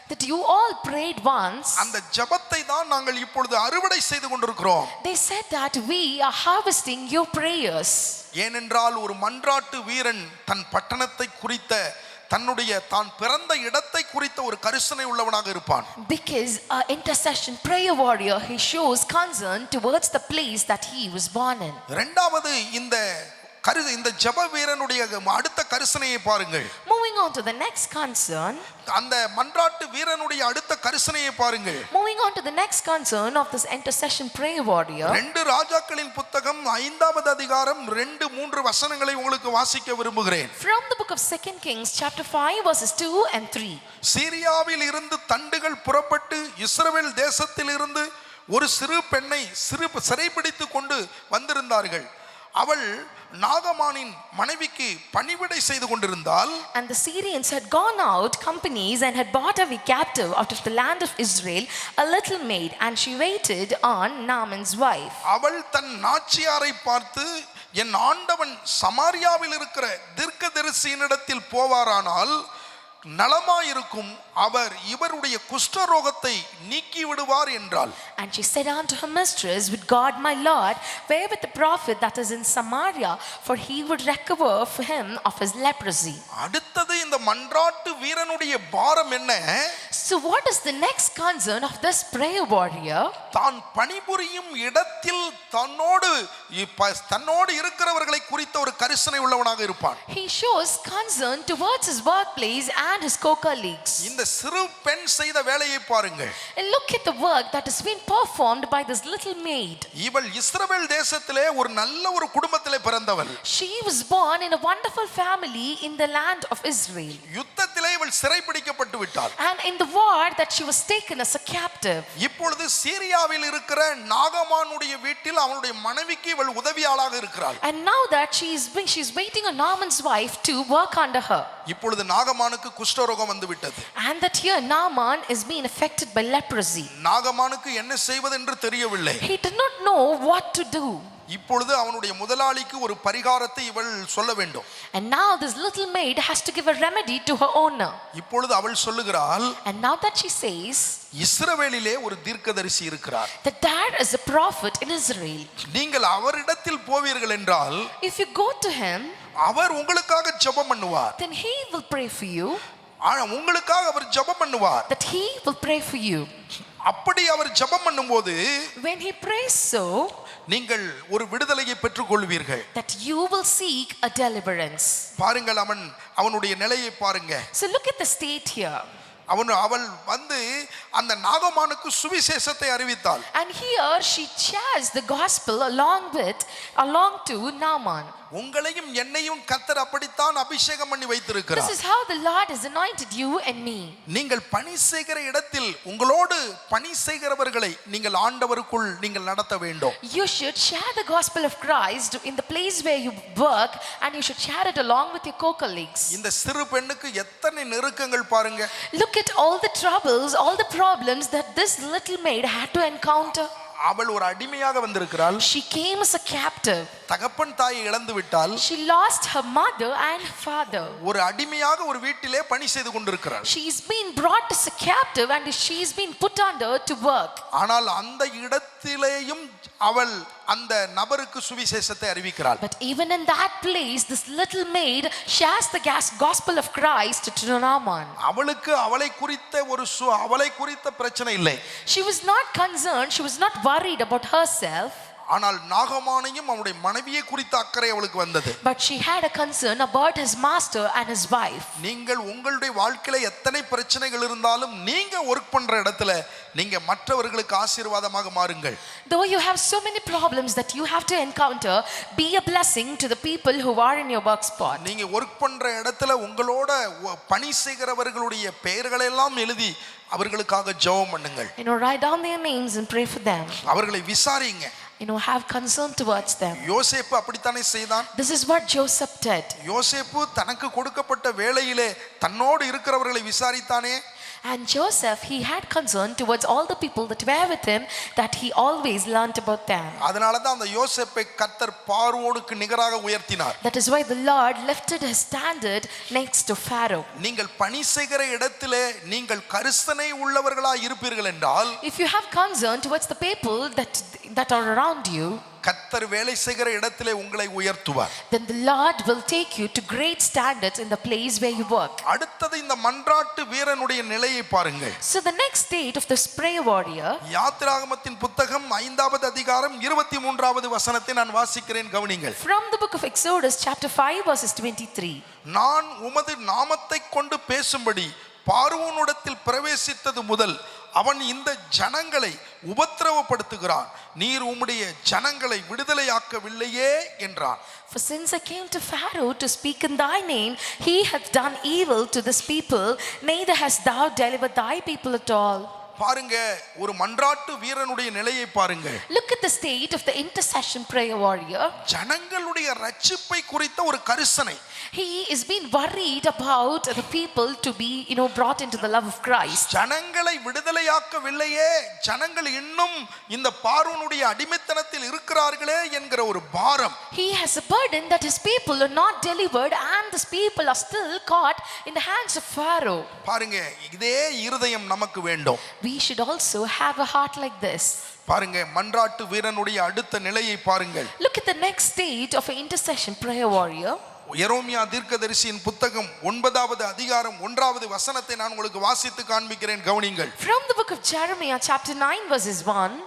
that you all prayed once. அந்த ஜெபத்தை தான் நாங்கள் இப்பொழுது அறுவடை செய்து கொண்டிருக்கிறோம். They said that we are harvesting your prayers. ஏனென்றால் ஒரு மன்றாட்டு வீரன் தன் பட்டணத்தை குறித்த, தன்னுடைய தான் பிறந்த இடத்தை குறித்த ஒரு கரிசனை உள்ளவனாக இருப்பான். Because an intercession prayer warrior, he shows concern towards the place that he was born in. இரண்டாவது இந்த ஜெப வீரனுடைய அடுத்த கரிசனையை பாருங்கள். Moving on to the next concern. அந்த மன்றாட்டு வீரனுடைய அடுத்த கரிசனையை பாருங்கள். Moving on to the next concern of this intercession prayer warrior. 2 ராஜாக்களின் புத்தகம் 5வது அதிகாரம் 2-3 வசனங்களை உங்களுக்கு வாசிக்க விரும்புகிறேன். From the book of 2 Kings chapter 5 verses 2 and 3. சீரியாவில் இருந்து தண்டுகள் புறப்பட்டு இஸ்ரவேல் தேசத்தில் இருந்து ஒரு சிறு பெண்ணை சிறைபிடித்து கொண்டு வந்திருந்தார்கள். அவள் நாகமானின் மனைவிக்கு பணிவிடை செய்து கொண்டிருந்தால், And the Syrians had gone out companies and had bought away captive out of the land of Israel a little maid, and she waited on Naaman's wife. அவள் தன் நாச்சியாரை பார்த்து, என் ஆண்டவன் சமாரியாவில் இருக்கிற தீர்க்கதரிசியினிடத்தில் போவாரானால் நலமாயிருக்கும், அவர் இவருடைய குஷ்டரோகத்தை நீக்கி விடுவார் என்றாள். And she said unto her mistress, With God my Lord, where with the prophet that is in Samaria, for he would recover for him of his leprosy. அடுத்தது இந்த மன்றாட்டு வீரனுடைய பாரம் என்ன? So what is the next concern of this prayer warrior? தான் பணிபுரியும் இடத்தில் தன்னோடு இருக்கிறவர்களை குறித்த ஒரு கரிசனை உள்ளவனாக இருப்பான். He shows concern towards his workplace and his co-colleagues. இந்த சிறு பெண் செய்த வேலையை பாருங்கள். And look at the work that is being performed by this little maid. இவள் இஸ்ரவேல் தேசத்திலே ஒரு நல்ல ஒரு குடும்பத்திலே பிறந்தவள். She was born in a wonderful family in the land of Israel. யுத்தத்திலே இவள் சிறைபிடிக்கப்பட்டு விட்டாள். And in the war that she was taken as a captive. இப்பொழுது சீரியாவில் இருக்கிற நாகமானுடைய வீட்டில் அவனுடைய மனைவிக்கு இவள் உதவியாளாக இருக்கிறாள். And now that she's waiting on Naaman's wife to work under her. இப்பொழுது நாகமானுக்கு குஷ்டரோகம் வந்து விட்டது. And that here Naaman is being affected by leprosy. நாகமானுக்கு என்ன செய்வது என்று தெரியவில்லை. He did not know what to do. இப்பொழுது அவனுடைய முதலாளிக்கு ஒரு பரிகாரத்தை இவள் சொல்ல வேண்டும். And now this little maid has to give a remedy to her owner. இப்பொழுது அவள் சொல்லுகிறாள், And now that she says, இஸ்ரவேலிலே ஒரு தீர்க்கதரிசி இருக்கிறார். that there is a prophet in Israel. நீங்கள் அவரிடத்தில் போவீர்கள் என்றால், If you go to him, அவர் உங்களுக்காக ஜெபம் பண்ணுவார். then he will pray for you. உங்களுக்காக அவர் ஜெபம் பண்ணுவார். That he will pray for you. அப்படி அவர் ஜெபம் பண்ணும்போது, When he prays so, நீங்கள் ஒரு விடுதலையை பெற்றுக்கொள்வீர்கள். that you will seek a deliverance. பாருங்கள் அவனுடைய நிலையை பாருங்க. So look at the state here. அவள் வந்து அந்த நாகமானுக்கு சுவிசேஷத்தை அறிவித்தாள். And here she shares the gospel along to Naaman. உங்களையும் என்னையும் கர்த்தர் அப்படித்தான் அபிஷேகம் பண்ணி This வைத்திருக்கிறார். is how the Lord has anointed you and me. நீங்கள் பணி செய்கிற இடத்தில் உங்களோடு பணி செய்கிறவர்களை நீங்கள் ஆண்டவருக்குள் நீங்கள் நடத்த வேண்டும். You should share the gospel of Christ in the place where you work, and you should share it along with your co-colleagues. இந்த சிறு பெண்ணுக்கு எத்தனை நெருக்கங்கள் பாருங்க. Look at all the troubles, all the problems that this little maid had to encounter. அவள் ஒரு அடிமையாக வந்திருக்கிறாள். She came as a captive. தகப்பன் தாயை இழந்து விட்டால் She lost her mother and father. ஒரு அடிமையாக ஒரு வீட்டிலே பணி செய்து கொண்டிருக்கிறாள். She's been brought as a captive and she's been put under to work. ஆனால் அந்த இடத்திலேயும் அவள் அந்த நபருக்கு சுவிசேஷத்தை அறிவிக்கிறாள். But even in that place, this little maid shares the gospel of Christ to Naaman. அவளுக்கு அவளை குறித்த பிரச்சனை இல்லை. She was not concerned, she was not worried about herself. ஆனால் நாகமானையும் அவனுடைய மனைவியை குறித்த அக்கறை அவளுக்கு வந்தது. But she had a concern about his master and his wife. நீங்கள் உங்களுடைய வாழ்க்கையில எத்தனை பிரச்சனைகள் இருந்தாலும் நீங்க வர்க் பண்ற இடத்துல நீங்க மற்றவர்களுக்கு ஆசீர்வாதமாக மாறுங்கள். Though you have so many problems that you have to encounter, be a blessing to the people who are in your work spot. நீங்க வர்க் பண்ற இடத்துல உங்களோட பணி செய்கிறவர்களுடைய பெயர்களை எல்லாம் எழுதி அவர்களுக்காக ஜெபம் பண்ணுங்கள். Write down their names and pray for them. அவர்களை விசாரிங்க. Have concern towards them. யோசேப்பு அப்படித்தானே செய்தான். This is what Joseph did. யோசேப்பு தனக்கு கொடுக்கப்பட்ட வேளையிலே தன்னோடு இருக்கிறவர்களை விசாரித்தானே. And Joseph, he had concern towards all the people that were with him, that he always learnt about them. அதனால தான் அந்த யோசேப்பை கர்த்தர் பார்வோனுக்கு நிகராக உயர்த்தினார். That is why the Lord lifted his standard next to Pharaoh. நீங்கள் பணி செய்கிற இடத்திலே நீங்கள் கரிசனை உள்ளவர்களாய் இருப்பீர்கள் என்றால், if you have concern towards the people that are around you, கர்த்தர் வேலை செய்கிற இடத்திலே உங்களை உயர்த்துவார். then the Lord will take you to great standards in the place where you work. அடுத்தது இந்த மன்றாட்டு வீரனுடைய நிலையை பாருங்கள். So the next state of this prayer warrior, யாத்திராகமத்தின் புத்தகம் 5வது அதிகாரம் 23வது வசனத்தை நான் வாசிக்கிறேன், கவனிங்கள். from the book of Exodus chapter 5 verses 23. நான் உமது நாமத்தை கொண்டு பேசும்படி பார்வோனிடத்தில் பிரவேசித்தது முதல் அவன் இந்த ஜனங்களை உபத்திரவப்படுத்துகிறான், நீர் உம்முடைய ஜனங்களை விடுதலையாக்கவில்லையே என்றான். For since I came to Pharaoh to speak in thy name, he hath done evil to this people, neither hast thou delivered thy people at all. பாருங்க, ஒரு மன்றாட்டு வீரனுடைய நிலையை பாருங்க. Look at the state of the intercession prayer warrior. ஜனங்களுடைய ரட்சிப்பை குறித்த ஒரு கரிசனை. He is being worried about the people to be brought into the love of Christ. ஜனங்களை விடுதலையாக்கவில்லையே, ஜனங்கள் இன்னும் இந்த பார்வோனுடைய அடிமைத்தனத்தில் இருக்கிறார்களே என்கிற ஒரு பாரம். He has a burden that his people are not delivered and his people are still caught in the hands of Pharaoh. பாருங்க, இதே இருதயம் நமக்கு வேண்டும். We should also have a heart like this. பாருங்க, மன்றாட்டு வீரனுடைய அடுத்த நிலையை பாருங்கள். Look at the next state of an intercession prayer warrior. எரேமியா தீர்க்கதரிசியின் புத்தகம் 9வது அதிகாரம் 1வது வசனத்தை நான் உங்களுக்கு வாசித்து காண்பிக்கிறேன், கவனிங்கள். From the book of Jeremiah chapter 9 verses 1.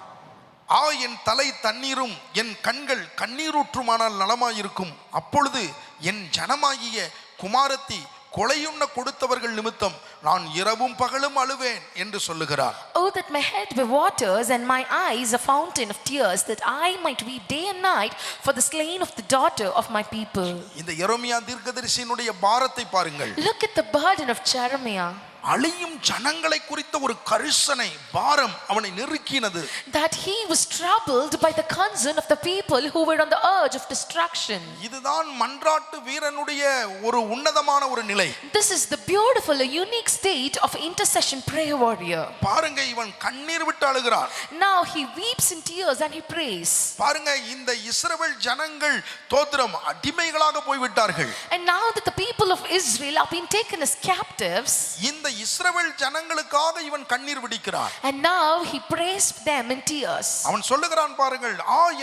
என் தலை தண்ணீரும் என் கண்கள் கண்ணீரூற்றுமானால் நலமாயிருக்கும், அப்பொழுது என் ஜனமாகிய குமாரத்தி கொலையுண்ண கொடுத்தவர்கள் நிமித்தம் நான் இரவும் பகலும் அழுவேன் என்று சொல்லுகிறார். Oh, that my head were waters and my eyes a fountain of tears, that I might weep day and night for the slain of the daughter of my people. இந்த எரேமியா தீர்க்கதரிசியினுடைய பாரத்தை பாருங்கள். Look at the burden of Jeremiah. அழியும் ஜனங்களை குறித்த ஒரு கரிசனை பாரம் அவனை நெருக்கினது. That he was troubled by the concern of the people who were on the edge of destruction. இதுதான் மன்றாட்டு வீரனுடைய ஒரு உன்னதமான ஒரு நிலை. This is the beautiful, a unique state of intercession prayer warrior. பாருங்க, இவன் கண்ணீர் விட்டு அழுகிறான். Now he weeps in tears and he prays. பாருங்க, இந்த இஸ்ரவேல் ஜனங்கள் தோத்திரம் அடிமைகளாக போய் விட்டார்கள். And now that the people of Israel are being taken as captives, இந்த இஸ்ரவேல் ஜனங்களுக்காக இவன் கண்ணீர் விடுகிறான். and now he prays them in tears. அவன் சொல்லுகிறான், பாருங்கள்,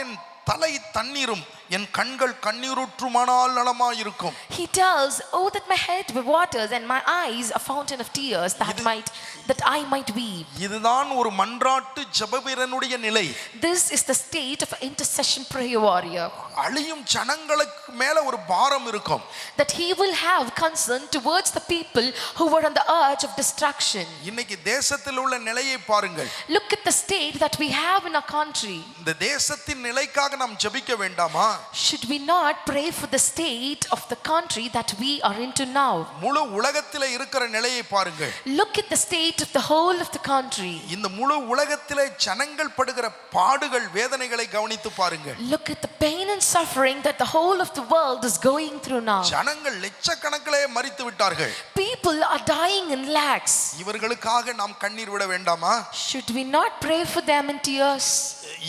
என் தலை தண்ணீரும் என் கண்கள் கண்ணீருற்றுமானால் நலமாயிருக்கும். He tells, oh, that my head were waters and my eyes a fountain of tears, that I might weep. இதுதான் ஒரு மன்றாட்டு ஜெபவீரனுடைய நிலை. This is the state of an intercession prayer warrior. அழியும் ஜனங்களுக்கு மேல ஒரு பாரம் இருக்கும். That he will have concern towards the people who were on the edge of destruction. இன்னைக்கு தேசத்தில் உள்ள நிலையை பாருங்கள். Look at the state that we have in our country. இந்த தேசத்தின் நிலைக்காக நாம் ஜெபிக்க வேண்டாமா? Should we not pray for the state of the country that we are into now? முழு உலகத்திலே இருக்கிற நிலையை பாருங்கள். Look at the state of the whole of the country. இந்த முழு உலகத்திலே ஜனங்கள் படுகிற பாடுகள் வேதனைகளை கவனித்து பாருங்கள். Look at the pain and suffering that the whole of the world is going through now. ஜனங்கள் லட்சக்கணக்கிலே மரித்து விட்டார்கள். People are dying in lakhs. இவர்களுக்காக நாம் கண்ணீர் விட வேண்டாமா? Should we not pray for them in tears?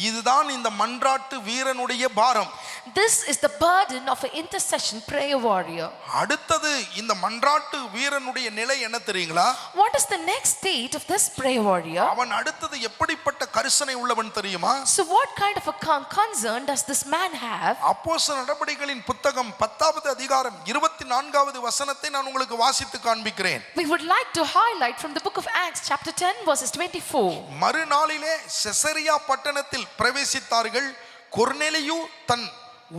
இதுதான் இந்த மன்றாட்டு வீரனுடைய பாரம். This is the burden of an intercession prayer warrior. அடுத்தது இந்த மன்றாட்டு வீரனுடைய நிலை என்ன தெரியுங்களா? What is the next state of this prayer warrior? அவன் அடுத்தது எப்படிப்பட்ட கரிசனை உள்ளவன் தெரியுமா? So what kind of a concern does this man have? அப்போஸ்தலர் நடபடிகளின் புத்தகம் 10வது அதிகாரம் 24வது வசனத்தை நான் உங்களுக்கு வாசித்து காண்பிக்கிறேன். We would like to highlight from the book of Acts chapter 10 verses 24. மறுநாளிலே செசரியா பட்டணத்தில் பிரவேசித்தார்கள். கொர்நேலியு தன்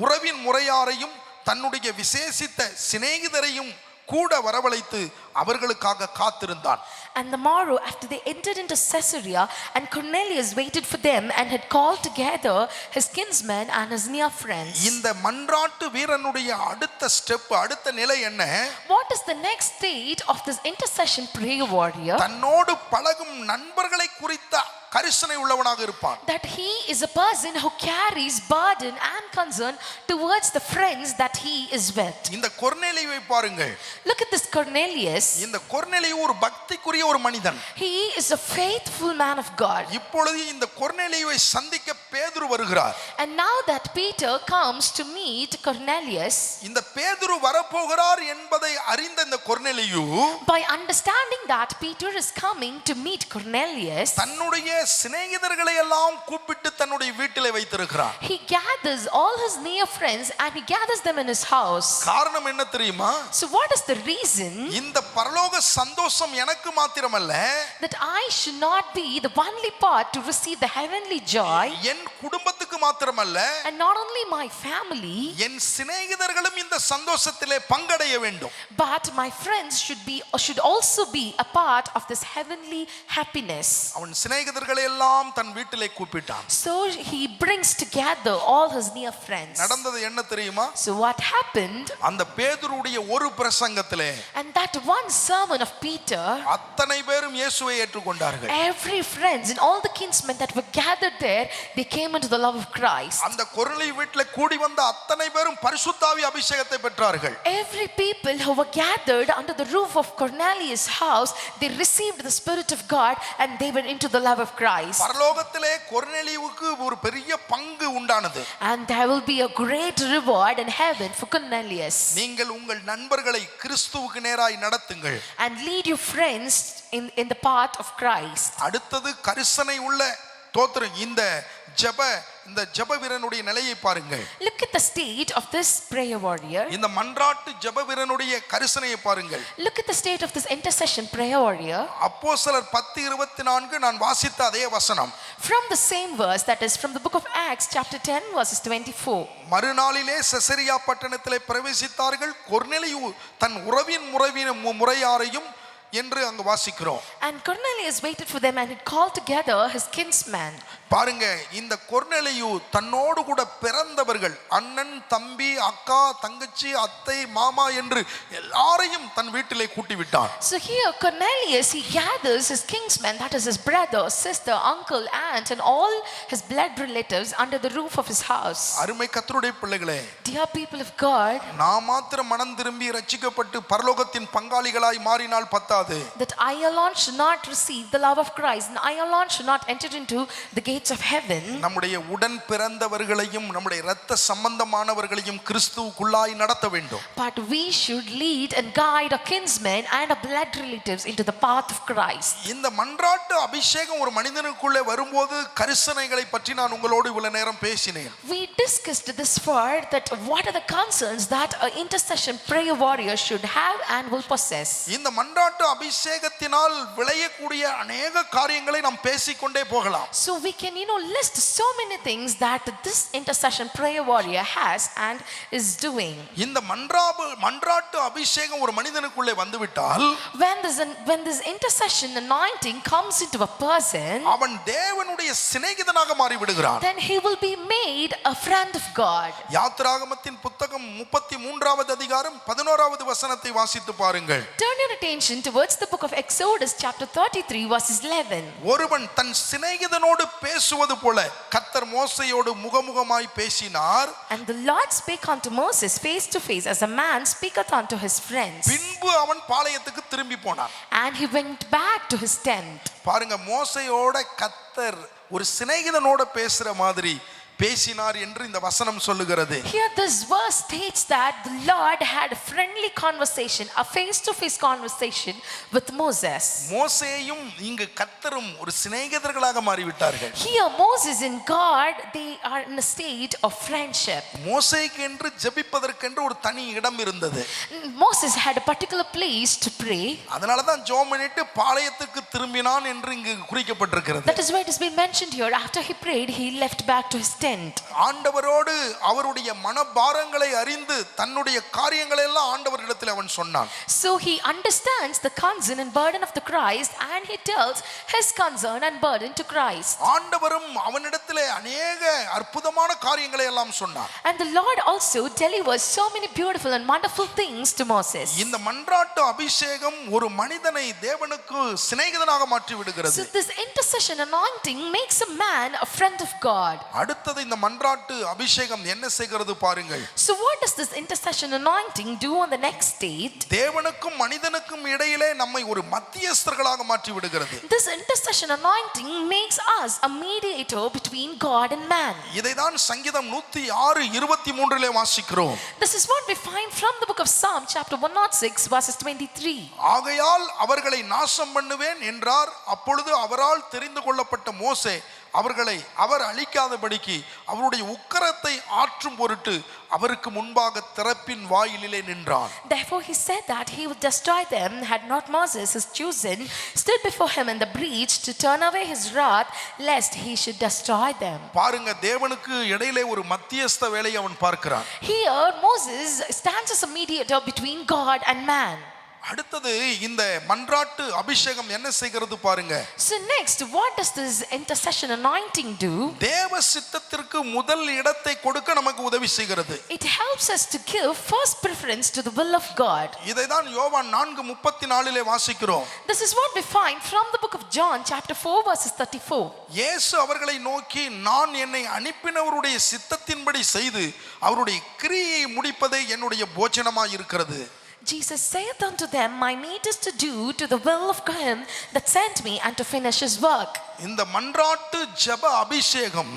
உறவின் முறையாரையும் தன்னுடைய விசேஷித்த சிநேகிதரையும் கூட வரவழைத்து அவர்களுக்காக காத்திருந்தான். And the morrow after they entered into Caesarea, and Cornelius waited for them and had called together his kinsmen and his near friends. இந்த மன்றாட்டு வீரனுடைய அடுத்த ஸ்டெப், அடுத்த நிலை என்ன? What is the next state of this intercession prayer warrior? தன்னோடு பழகும் நண்பர்களை குறித்த கரிசனை உள்ளவனாக இருப்பான். That he is a person who carries burden and concern towards the friends that he is with. இந்த கொர்நேலியுவை பாருங்கள். Look at this Cornelius. இந்த கொர்நேலியு ஒரு பக்திக்குரிய ஒரு மனிதன். He is a faithful man of God. இப்பொழுது இந்த கொர்நேலியுவை சந்திக்க பேதுரு வருகிறார். And now that Peter comes to meet Cornelius, இந்த பேதுரு வரப்போகிறார் என்பதை அறிந்த இந்த கொர்நேலியு by understanding that Peter is coming to meet Cornelius, தன்னுடைய சிநேகிதர்களை எல்லாம் கூப்பிட்டு தன்னுடைய வீட்டிலே வைத்திருக்கிறார். he gathers all his near friends and he gathers them in his house. காரணம் என்ன தெரியுமா? So what is the reason? இந்த பரலோக சந்தோஷம் எனக்கு மாத்திரமல்ல, That I should not be the only part to receive the heavenly joy, என் குடும்பத்துக்கு மாத்திரமல்ல, and not only my family, என் சிநேகிதர்களும் இந்த சந்தோஷத்திலே பங்கடைய வேண்டும். but my friends should also be a part of this heavenly happiness. அவன் சிநேகிதர்களை எல்லாம் தன் வீட்டிலே கூப்பிட்டான். So he brings together all his near friends. நடந்தது என்ன தெரியுமா? So what happened? அந்த பேதுருடைய ஒரு பிரசங்கத்திலே And that one sermon of Peter, அத்தனை பேரும் இயேசுவை ஏற்றுக்கொண்டார்கள். every friends and all the kinsmen that were gathered there, they came into the love of Christ. அந்த கொர்நேலியு வீட்டிலே கூடி வந்த அத்தனை பேரும் பரிசுத்தாவி அபிஷேகத்தை பெற்றார்கள். Every people who were gathered under the roof of Cornelius' house, they received the Spirit of God and they were into the love of Christ. பரலோகத்திலே கொர்நேலியுவுக்கு ஒரு பெரிய பங்கு உண்டானது. And there will be a great reward in heaven for Cornelius. நீங்கள் உங்கள் நண்பர்களை கிறிஸ்துவுக்கு நேராய் நடத்துங்கள். And lead your friends in the path of Christ. அடுத்தது கரிசனை உள்ள தோத்திரம் இந்த ஜெப வீரனுடைய நிலையை பாருங்கள். Look at the state of this prayer warrior. இந்த மன்றாட்டு ஜெப வீரனுடைய கரிசனையை பாருங்கள். Look at the state of this intercession prayer warrior. அப்போஸ்தலர் 10:24 நான் வாசித்த அதே வசனம். From the same verse, that is from the book of Acts chapter 10 verses 24. மறுநாளிலே செசரியா பட்டணத்திலே பிரவேசித்தார்கள். கொர்நேலியு தன் உறவின் முறையாரையும் என்று அங்கு வாசிக்கிறோம். And Cornelius waited for them and he called together his kinsmen. பாருங்க, இந்த கொர்நேலியு தன்னோடு கூட பிறந்தவர்கள், அண்ணன், தம்பி, அக்கா, தங்கச்சி, அத்தை, மாமா என்று எல்லாரையும் தன் வீட்டிலே கூட்டி விட்டான். So here Cornelius, he gathers his kinsmen, that is his brother, sister, uncle, aunt and all his blood relatives under the roof of his house. அருமை கர்த்தருடைய பிள்ளைகளே, Dear people of God, நாம் மாத்திரம் மனம் திரும்பி ரட்சிக்கப்பட்டு பரலோகத்தின் பங்காளிகளாய் மாறினால் பத்தாது. கூடாது. that I alone should not receive the love of Christ, and I alone should not enter into the gates of heaven. நம்முடைய உடன் பிறந்தவர்களையும் நம்முடைய இரத்த சம்பந்தமானவர்களையும் கிறிஸ்துவுக்குள்ளாய் நடத்த வேண்டும். But we should lead and guide our kinsmen and our blood relatives into the path of Christ. இந்த மன்றாட்டு அபிஷேகம் ஒரு மனிதனுக்குள்ளே வரும்போது கரிசனைகளை பற்றி நான் உங்களோடு இவ்வளவு நேரம் பேசினேன். We discussed this word, that what are the concerns that an intercession prayer warrior should have and will possess. இந்த மன்றாட்டு அபிஷேகத்தினால் விளையக்கூடிய அநேக காரியங்களை நாம் பேசிக்கொண்டே போகலாம். So we can list so many things that this intercession prayer warrior has and is doing. இந்த மன்றாட்டு அபிஷேகம் ஒரு மனிதனுக்குள்ளே வந்துவிட்டால் When this intercession anointing comes into a person, அவன் தேவனுடைய சிநேகிதனாக மாறி விடுகிறான். then he will be made a friend of God. யாத்திராகமத்தின் புத்தகம் 33வது அதிகாரம் 11வது வசனத்தை வாசித்து பாருங்கள். Turn your attention towards the book of Exodus chapter 33 verses 11. ஒருவன் தன் சிநேகிதனோடு பேசுவது போல கர்த்தர் மோசேயோடு முகமுகமாய் பேசினார். And the Lord spake unto Moses face to face, as a man speaketh unto his friends. பின்பு அவன் பாளையத்துக்கு திரும்பி போனான். And he went back to his tent. பாருங்க, மோசேயோட கர்த்தர் ஒரு சிநேகிதனோட பேசுற மாதிரி பேசினார் என்று இந்த வசனம் சொல்லுகிறது. Here this verse states that the Lord had a friendly conversation, a face-to-face conversation with Moses. மோசேயும் இங்கு கர்த்தரும் ஒரு சிநேகிதர்களாக மாறிவிட்டார்கள். Here Moses and God, they are in a state of friendship. மோசேக்கு என்று ஜெபிப்பதற்கென்று ஒரு தனி இடம் இருந்தது. Moses had a particular place to pray. அதனால தான் ஜெபம் பண்ணிட்டு பாளையத்துக்கு திரும்பினான் என்று இங்கு குறிக்கப்பட்டிருக்கிறது. That is why it has been mentioned here. After he prayed, he left back to his tent. ஆண்டவரோடு அவருடைய மனபாரங்களை அறிந்து தன்னுடைய காரியங்களை எல்லாம் ஆண்டவரிடத்தில் அவன் சொன்னான். So he understands the concern and burden of the Christ, and he tells his concern and burden to Christ. ஆண்டவரும் அவனிடத்திலே அநேக அற்புதமான காரியங்களை எல்லாம் சொன்னார். And the Lord also delivers so many beautiful and wonderful things to Moses. இந்த மன்றாட்டு அபிஷேகம் ஒரு மனிதனை தேவனுக்கு சிநேகிதனாக மாற்றி விடுகிறது. So this intercession anointing makes a man a friend of God. அடுத்தது இந்த மன்றாட்டு அபிஷேகம் என்ன செய்கிறது பாருங்கள். So what does this intercession anointing do on the next state? தேவனுக்கும் மனிதனுக்கும் இடையிலே நம்மை ஒரு மத்தியஸ்தர்களாக மாற்றி விடுகிறது. This intercession anointing makes us a mediator between God and man. இதைதான் சங்கீதம் 106:23 வாசிக்கிறோம். This is what we find from the book of Psalm chapter 106 verses 23. ஆகையால் அவர்களை நாசம் பண்ணுவேன் என்றார். அப்பொழுது அவரால் தெரிந்து கொள்ளப்பட்ட மோசே அவர்களை அவர் அழிக்காதபடிக்கு அவருடைய உக்கிரத்தை ஆற்றும் பொருட்டு அவருக்கு முன்பாக திறப்பின் வாயிலிலே நின்றான். Therefore he said that he would destroy them, had not Moses his chosen stood before him in the breach to turn away his wrath, lest he should destroy them. பாருங்க, தேவனுக்கு இடையிலே ஒரு மத்தியஸ்த வேலையை அவன் பார்க்கிறான். Here Moses stands as a mediator between God and man. அடுத்தது இந்த மன்றாட்டு அபிஷேகம் என்ன செய்கிறது பாருங்க. So next, what does this intercession anointing do? தேவ சித்தத்திற்கு முதல் இடத்தை கொடுக்க நமக்கு உதவி செய்கிறது. It helps us to give first preference to the will of God. இதைதான் யோவான் 4:34 வாசிக்கிறோம். This is what we find from the book of John chapter 4 verses 34. இயேசு அவர்களை நோக்கி, நான் என்னை அனுப்பினவருடைய சித்தத்தின்படி செய்து அவருடைய கிரியையை முடிப்பதே என்னுடைய போஜனமாய் இருக்கிறது. Jesus saith unto them, my meat is to do to the will of him that sent me and to finish his work. இந்த மன்றாட்டு ஜெப அபிஷேகம்,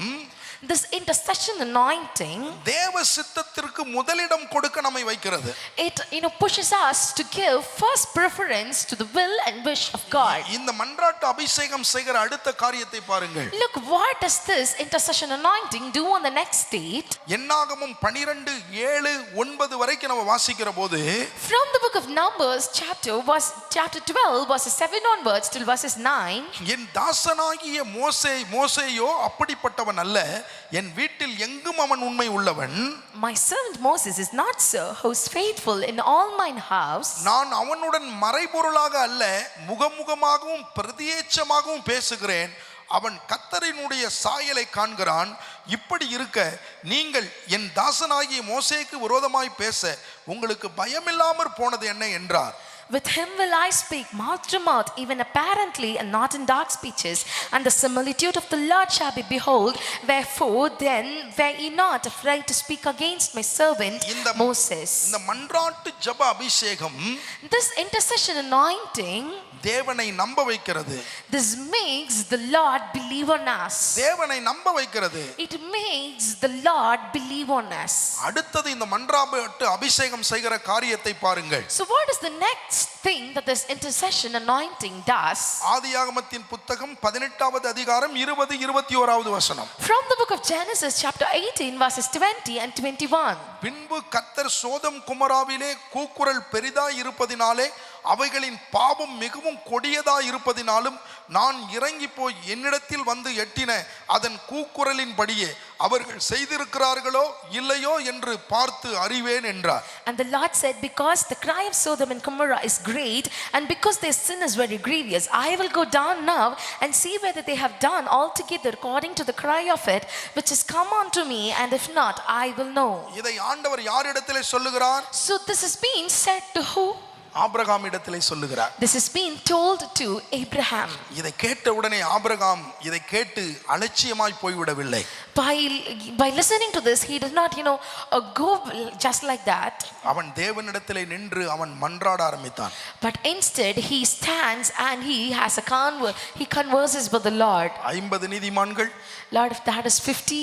this intercession anointing, தேவ சித்தத்திற்கு முதலிடம் கொடுக்க நம்மை வைக்கிறது. it pushes us to give first preference to the will and wish of God. இந்த மன்றாட்டு அபிஷேகம் செய்கிற அடுத்த காரியத்தை பாருங்கள். Look, what does this intercession anointing do on the next state? என்னாகமம் 12:7-9 வரைக்கும் நம்ம வாசிக்கிற போது, From the book of Numbers chapter 12 verses 7 onwards till verses 9, என் தாசனாகிய மோசேயோ அப்படிப்பட்டவன் அல்ல, என் வீட்டில் எங்கும் அவன் உண்மை உள்ளவன். my servant Moses is not so, who is faithful in all mine house. நான் அவனுடன் மறைபொருளாக அல்ல, முகமுகமாகவும் பிரதியேட்சமாகவும் பேசுகிறேன். அவன் கர்த்தரினுடைய சாயலை காண்கிறான். இப்படி இருக்க நீங்கள் என் தாசனாகிய மோசேக்கு விரோதமாய் பேச உங்களுக்கு பயமில்லாமற் போனது என்ன என்றார். With him will I speak mouth to mouth, even apparently, and not in dark speeches. And the similitude of the Lord shall be, behold, wherefore then were ye not afraid to speak against my servant Moses. இந்த மன்றாட்டு ஜெப அபிஷேகம் This intercession anointing, தேவனை நம்ப வைக்கிறது. this makes the Lord believe on us. தேவனை நம்ப வைக்கிறது. It makes the Lord believe on us. அடுத்தது இந்த மன்றாட்டு அபிஷேகம் செய்கிற காரியத்தை பாருங்கள். So what is the next thing that this intercession anointing does? ஆதியாகமத்தின் புத்தகம் 18வது அதிகாரம் 20-21வது வசனம். From the book of Genesis chapter 18 verses 20 and 21. பின்பு கர்த்தர் சோதம் குமராவிலே கூக்குரல் பெரிதாய் இருப்பதினாலே அவைகளின் பாவம் மிகவும் கொடியதாய் இருப்பதினாலும் நான் இறங்கி போய் என்னிடத்தில் வந்து எட்டின அதன் கூக்குரலின்படியே அவர்கள் செய்திருக்கிறார்களோ இல்லையோ என்று பார்த்து அறிவேன் என்றார். And the Lord said, because the cry of Sodom and Gomorrah is great, and because their sin is very grievous, I will go down now and see whether they have done altogether according to the cry of it, which is come unto me, and if not, I will know. இதை ஆண்டவர் யாரிடத்திலே சொல்லுகிறார்? So this is being said to who? Abraham இடத்திலே சொல்லுகிறார். This is being told to Abraham. இதை கேட்ட உடனே Abraham இதை கேட்டு அலட்சியமாய் போய்விடவில்லை. By listening to this, he did not, go just like that. அவன் தேவனிடத்திலே நின்று அவன் மன்றாட ஆரம்பித்தான். But instead, he stands and he converses with the Lord. 50 நீதிமான்கள், Lord, if that is 50,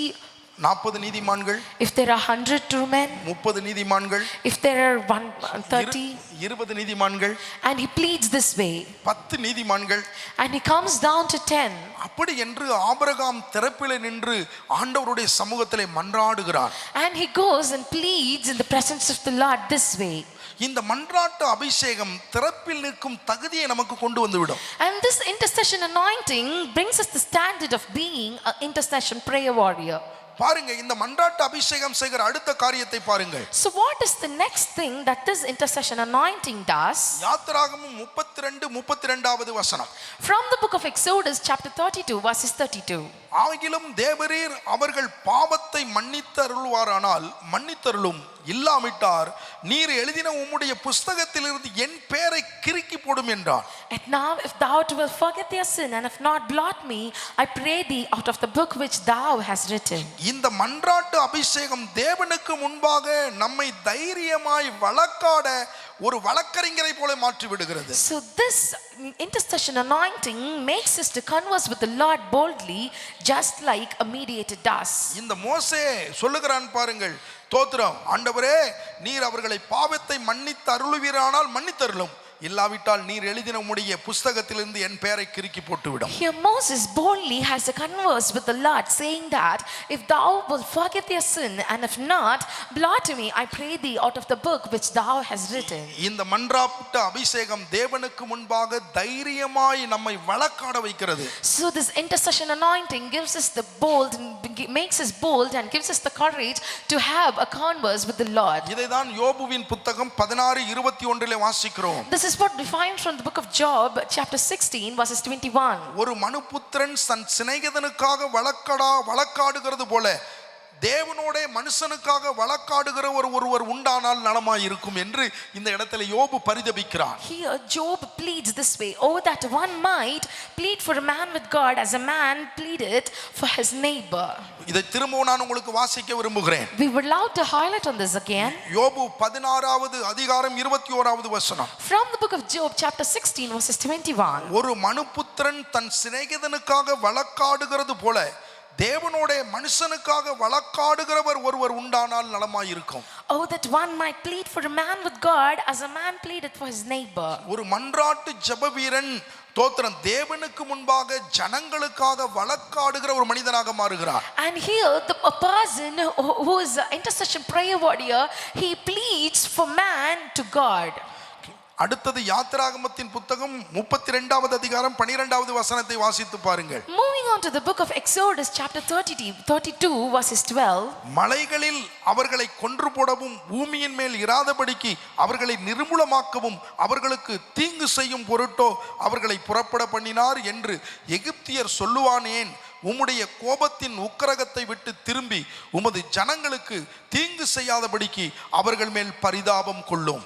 40 நீதிமான்கள், if there are 100 true men, 30 நீதிமான்கள், if there are 130, 20 நீதிமான்கள், and he pleads this way, 10 நீதிமான்கள், and he comes down to 10. அப்படி என்று Abraham திறப்பிலே நின்று ஆண்டவருடைய சமூகத்திலே மன்றாடுகிறான். And he goes and pleads in the presence of the Lord this way. இந்த மன்றாட்டு அபிஷேகம் திறப்பில் நிற்கும் தகுதியை நமக்கு கொண்டு வந்துவிடும். And this intercession anointing brings us the standard of being an intercession prayer warrior. பாருங்க, இந்த மன்றாட்டு அபிஷேகம் செய்கிற அடுத்த காரியத்தை பாருங்கள். So what is the next thing that this intercession anointing does? யாத்திராகமம் 32-32வது வசனம். From the book of Exodus chapter 32 verses 32. ஆகிலும் தேவரீர் அவர்கள் பாவத்தை மன்னித்தருள்வாரானால் மன்னித்தருளும், இல்லாவிட்டார் நீர் எழுதின உம்முடைய புஸ்தகத்திலிருந்து என் பெயரை கிறுக்கி போடும் என்றார். And now if thou wilt forget their sin and if not blot me, I pray thee out of the book which thou hast written. இந்த மன்றாட்டு அபிஷேகம் தேவனுக்கு முன்பாக நம்மை தைரியமாய் வழக்காட ஒரு வழக்கறிஞரை போல மாற்றி விடுகிறது. So this intercession anointing makes us to converse with the Lord boldly, just like a mediator does. இந்த மோசே சொல்லுகிறான் பாருங்கள், தோத்திரம் ஆண்டவரே, நீர் அவர்களை பாவத்தை மன்னித்து அருளுவீரானால் மன்னித்தருளும், இல்லாவிட்டால் நீர் எழுதின உம்முடைய புஸ்தகத்திலிருந்து என் பெயரை கிறுக்கி போட்டுவிடும். Here Moses boldly has a converse with the Lord, saying that if thou wilt forget their sin and if not blot me, I pray thee out of the book which thou hast written. இந்த மன்றாட்டு அபிஷேகம் தேவனுக்கு முன்பாக தைரியமாய் நம்மை வழக்காட வைக்கிறது. So this intercession anointing gives us the bold, makes us bold and gives us the courage to have a converse with the Lord. இதைதான் யோபுவின் புத்தகம் 16:21 வாசிக்கிறோம். This is what we find from the book of Job chapter 16 verses 21. ஒரு மனுபுத்திரன் தன் சிநேகிதனுக்காக வழக்காடுகிறது போல தேவனோட மனுஷனுக்காக வழக்காடுகிற ஒருவர் உண்டானால் நலமாய் இருக்கும் என்று இந்த இடத்துல யோபு பரிதபிக்கிறான். Here Job pleads this way, oh that one might plead for a man with God as a man pleaded for his neighbor. இதை திரும்பவும் நான் உங்களுக்கு வாசிக்க விரும்புகிறேன். We would love to highlight on this again. யோபு 16வது அதிகாரம் 21வது வசனம். From the book of Job chapter 16 verses 21. ஒரு மனுபுத்திரன் தன் சிநேகிதனுக்காக வழக்காடுகிறது போல தேவனோட மனுஷனுக்காக வழக்காடுகிறவர் ஒருவர் உண்டானால் நலமாய் இருக்கும். Oh that one might plead for a man with God as a man pleaded for his neighbor. ஒரு மன்றாட்டு ஜெப வீரன் தோத்திரம் தேவனுக்கு முன்பாக ஜனங்களுக்காக வழக்காடுகிற ஒரு மனிதனாக மாறுகிறார். And here a person who is an intercession prayer warrior, he pleads for man to God. அடுத்தது யாத்திராகமத்தின் புத்தகம் 32வது அதிகாரம் 12வது வசனத்தை வாசித்து பாருங்கள். Moving on to the book of Exodus chapter 32 verses 12. மலைகளில் அவர்களை கொன்று போடவும் பூமியின் மேல் இராதபடிக்கு அவர்களை நிர்மூலமாக்கவும் அவர்களுக்கு தீங்கு செய்யும் பொருட்டோ அவர்களை புறப்பட பண்ணினார் என்று எகிப்தியர் சொல்லுவானேன், உம்முடைய கோபத்தின் உக்கிரகத்தை விட்டு திரும்பி உமது ஜனங்களுக்கு தீங்கு செய்யாதபடிக்கு அவர்கள் மேல் பரிதாபம் கொள்ளும்.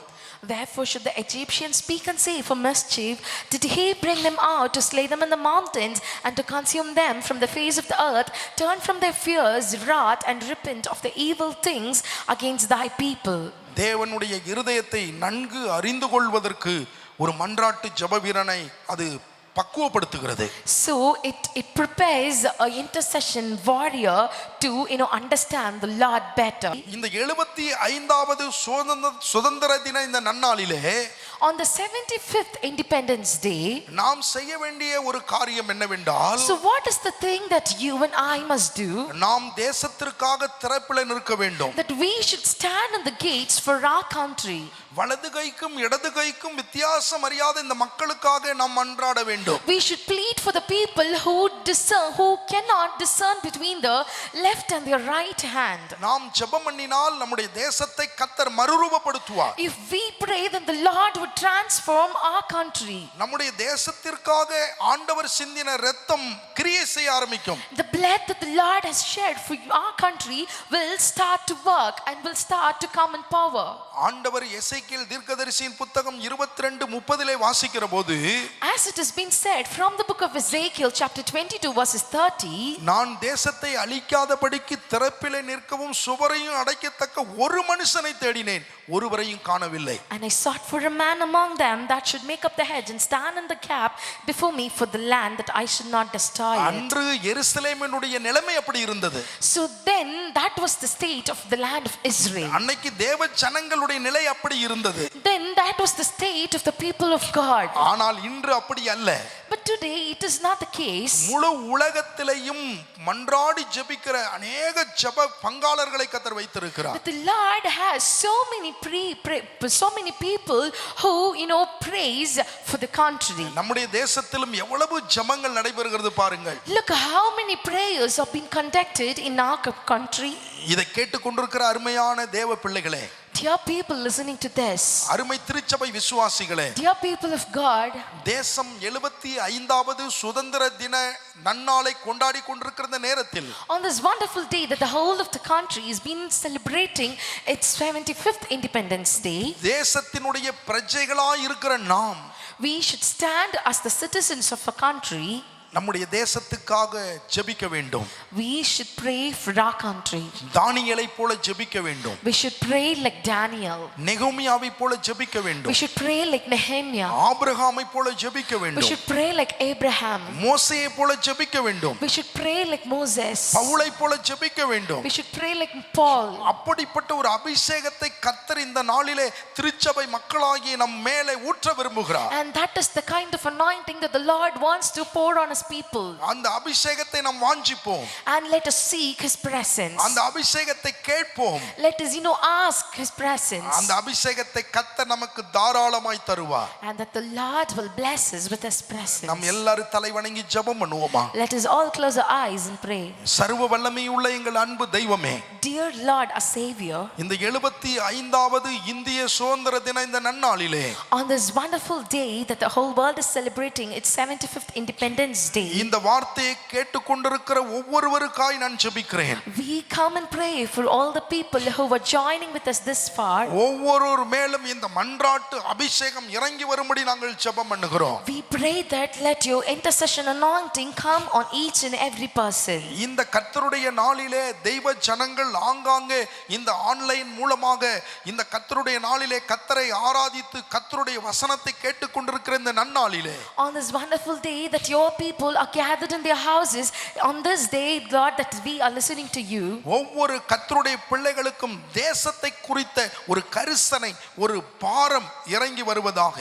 Therefore should the Egyptians speak and say, for mischief did he bring them out to slay them in the mountains and to consume them from the face of the earth. Turn from their fierce wrath and repent of the evil things against thy people. தேவனுடைய இருதயத்தை நன்கு அறிந்து கொள்வதற்கு ஒரு மன்றாட்டு ஜெப வீரனை அது பக்குவப்படுத்துகிறது. So it prepares a intercession warrior to understand the Lord better. இந்த 75வது சுதந்திர தின இந்த நன்னாளிலே On the 75th Independence Day, நாம் செய்ய வேண்டிய ஒரு காரியம் என்னவென்றால், so what is the thing that you and I must do? நாம் தேசத்திற்காக திறப்பிலே நிற்க வேண்டும். That we should stand in the gates for our country. வலது கைக்கும் இடது கைக்கும் வித்தியாசம் அறியாத இந்த மக்களுக்காக நாம் மன்றாட வேண்டும். We should plead for the people who cannot discern between the left and the right hand. நாம் ஜெபம் பண்ணினால் நம்முடைய தேசத்தை கர்த்தர் மறுரூபப்படுத்துவார். If we pray, then the Lord would transform our country. நம்முடைய தேசத்திற்காக ஆண்டவர் சிந்தின இரத்தம் கிரியை செய்ய ஆரம்பிக்கும். The blood that the Lord has shed for our country will start to work and will start to come in power. ஆண்டவர் எசேக்கியேல் தீர்க்கதரிசியின் புத்தகம் 22:30 வாசிக்கிற போது, as it has been said from the book of Ezekiel chapter 22 verses 30, நான் தேசத்தை அழிக்காதபடிக்கு திறப்பிலே நிற்கவும் சுவரையும் அடைக்கத்தக்க ஒரு மனுஷனை தேடினேன், ஒருவரையும் காணவில்லை. and I sought for a man among them that should make up the hedge and stand in the gap before me for the land, that I should not destroy it. அன்று எருசலேமினுடைய நிலைமை அப்படி இருந்தது. So then that was the state of the land of Israel. அன்னைக்கு தேவ ஜனங்களுடைய நிலை அப்படி இருந்தது. Then that was the state of the people of God. ஆனால் இன்று அப்படி அல்ல. But today it is not the case. முழு உலகத்திலேயும் மன்றாடி ஜெபிக்கிற अनेक ஜெப பங்காளர்களை கர்த்தர் வைத்திருக்கிறார். But the Lord has so many people who praise for the country. நம்முடைய தேசத்திலும் எவ்வளவு ஜெபங்கள் நடைபெறுகிறது பாருங்கள். Look how many prayers have been conducted in our country. இதை கேட்டுக்கொண்டிருக்கிற அருமையான தேவ பிள்ளைகளே, dear people listening to this, அருமை திருச்சபை விசுவாசிகளே, dear people of God, தேசம் 75வது சுதந்திர தின நன்னாளை கொண்டாடி கொண்டிருக்கிற நேரத்தில், on this wonderful day that the whole of the country is been celebrating its 75th Independence Day, தேசத்தினுடைய பிரஜைகளாய் இருக்கிற நாம், we should stand as the citizens of a country. நம்முடைய தேசத்துக்காக ஜெபிக்க வேண்டும். We should pray for our country. தானியேலை போல ஜெபிக்க வேண்டும். We should pray like Daniel. நெகோமியாவை போல ஜெபிக்க வேண்டும். We should pray like Nehemiah. ஆபிரகாமை போல ஜெபிக்க We வேண்டும். should pray like Abraham. மோசேயை போல ஜெபிக்க வேண்டும். We should pray like Moses. பவுலை போல ஜெபிக்க வேண்டும். We should pray like Paul. அப்படிப்பட்ட ஒரு அபிஷேகத்தை கர்த்தர் இந்த நாளிலே திருச்சபை மக்களாகிய நம் மேலே ஊற்ற விரும்புகிறார். And that is the kind of anointing that the Lord wants to pour on his people. அந்த அபிஷேகத்தை நாம் வாஞ்சிப்போம். And let us seek his presence. அந்த அபிஷேகத்தை கேட்போம். Let us ask his presence. அந்த அபிஷேகத்தை கர்த்தர் நமக்கு தாராளமாய் தருவார். And that the Lord will bless us with his presence. நாம் எல்லாரும் தலை வணங்கி ஜெபம் பண்ணுவோமா? Let us all close our eyes and pray. சர்வ வல்லமையுள்ள எங்கள் அன்பு தெய்வமே, Dear Lord, our Savior, இந்த 75வது இந்திய சுதந்திர தின இந்த நன்னாளிலே, on this wonderful day that the whole world is celebrating its 75th Independence Day, இந்த வார்த்தையை கேட்டுக்கொண்டிருக்கிற ஒவ்வொருவருக்காய் நான் ஜெபிக்கிறேன். we come and pray for all the people who are joining with us this far. ஒவ்வொருவர் மேலும் இந்த மன்றாட்டு அபிஷேகம் இறங்கி வரும்படி நாங்கள் ஜெபம் பண்ணுகிறோம். We pray that let your intercession anointing come on each and every person. இந்த கர்த்தருடைய நாளிலே தெய்வ ஜனங்கள் ஆங்காங்கே இந்த ஆன்லைன் மூலமாக இந்த கர்த்தருடைய நாளிலே கர்த்தரை ஆராதித்து கர்த்தருடைய வசனத்தை கேட்டுக்கொண்டிருக்கிற இந்த நன்னாளிலே, on this wonderful day that your people are gathered in their houses, on this day, Lord, that we are listening to you, ஒவ்வொரு கர்த்தருடைய பிள்ளைகளுக்கும் தேசத்தை குறித்த ஒரு கரிசனை, ஒரு பாரம் இறங்கி வருவதாக.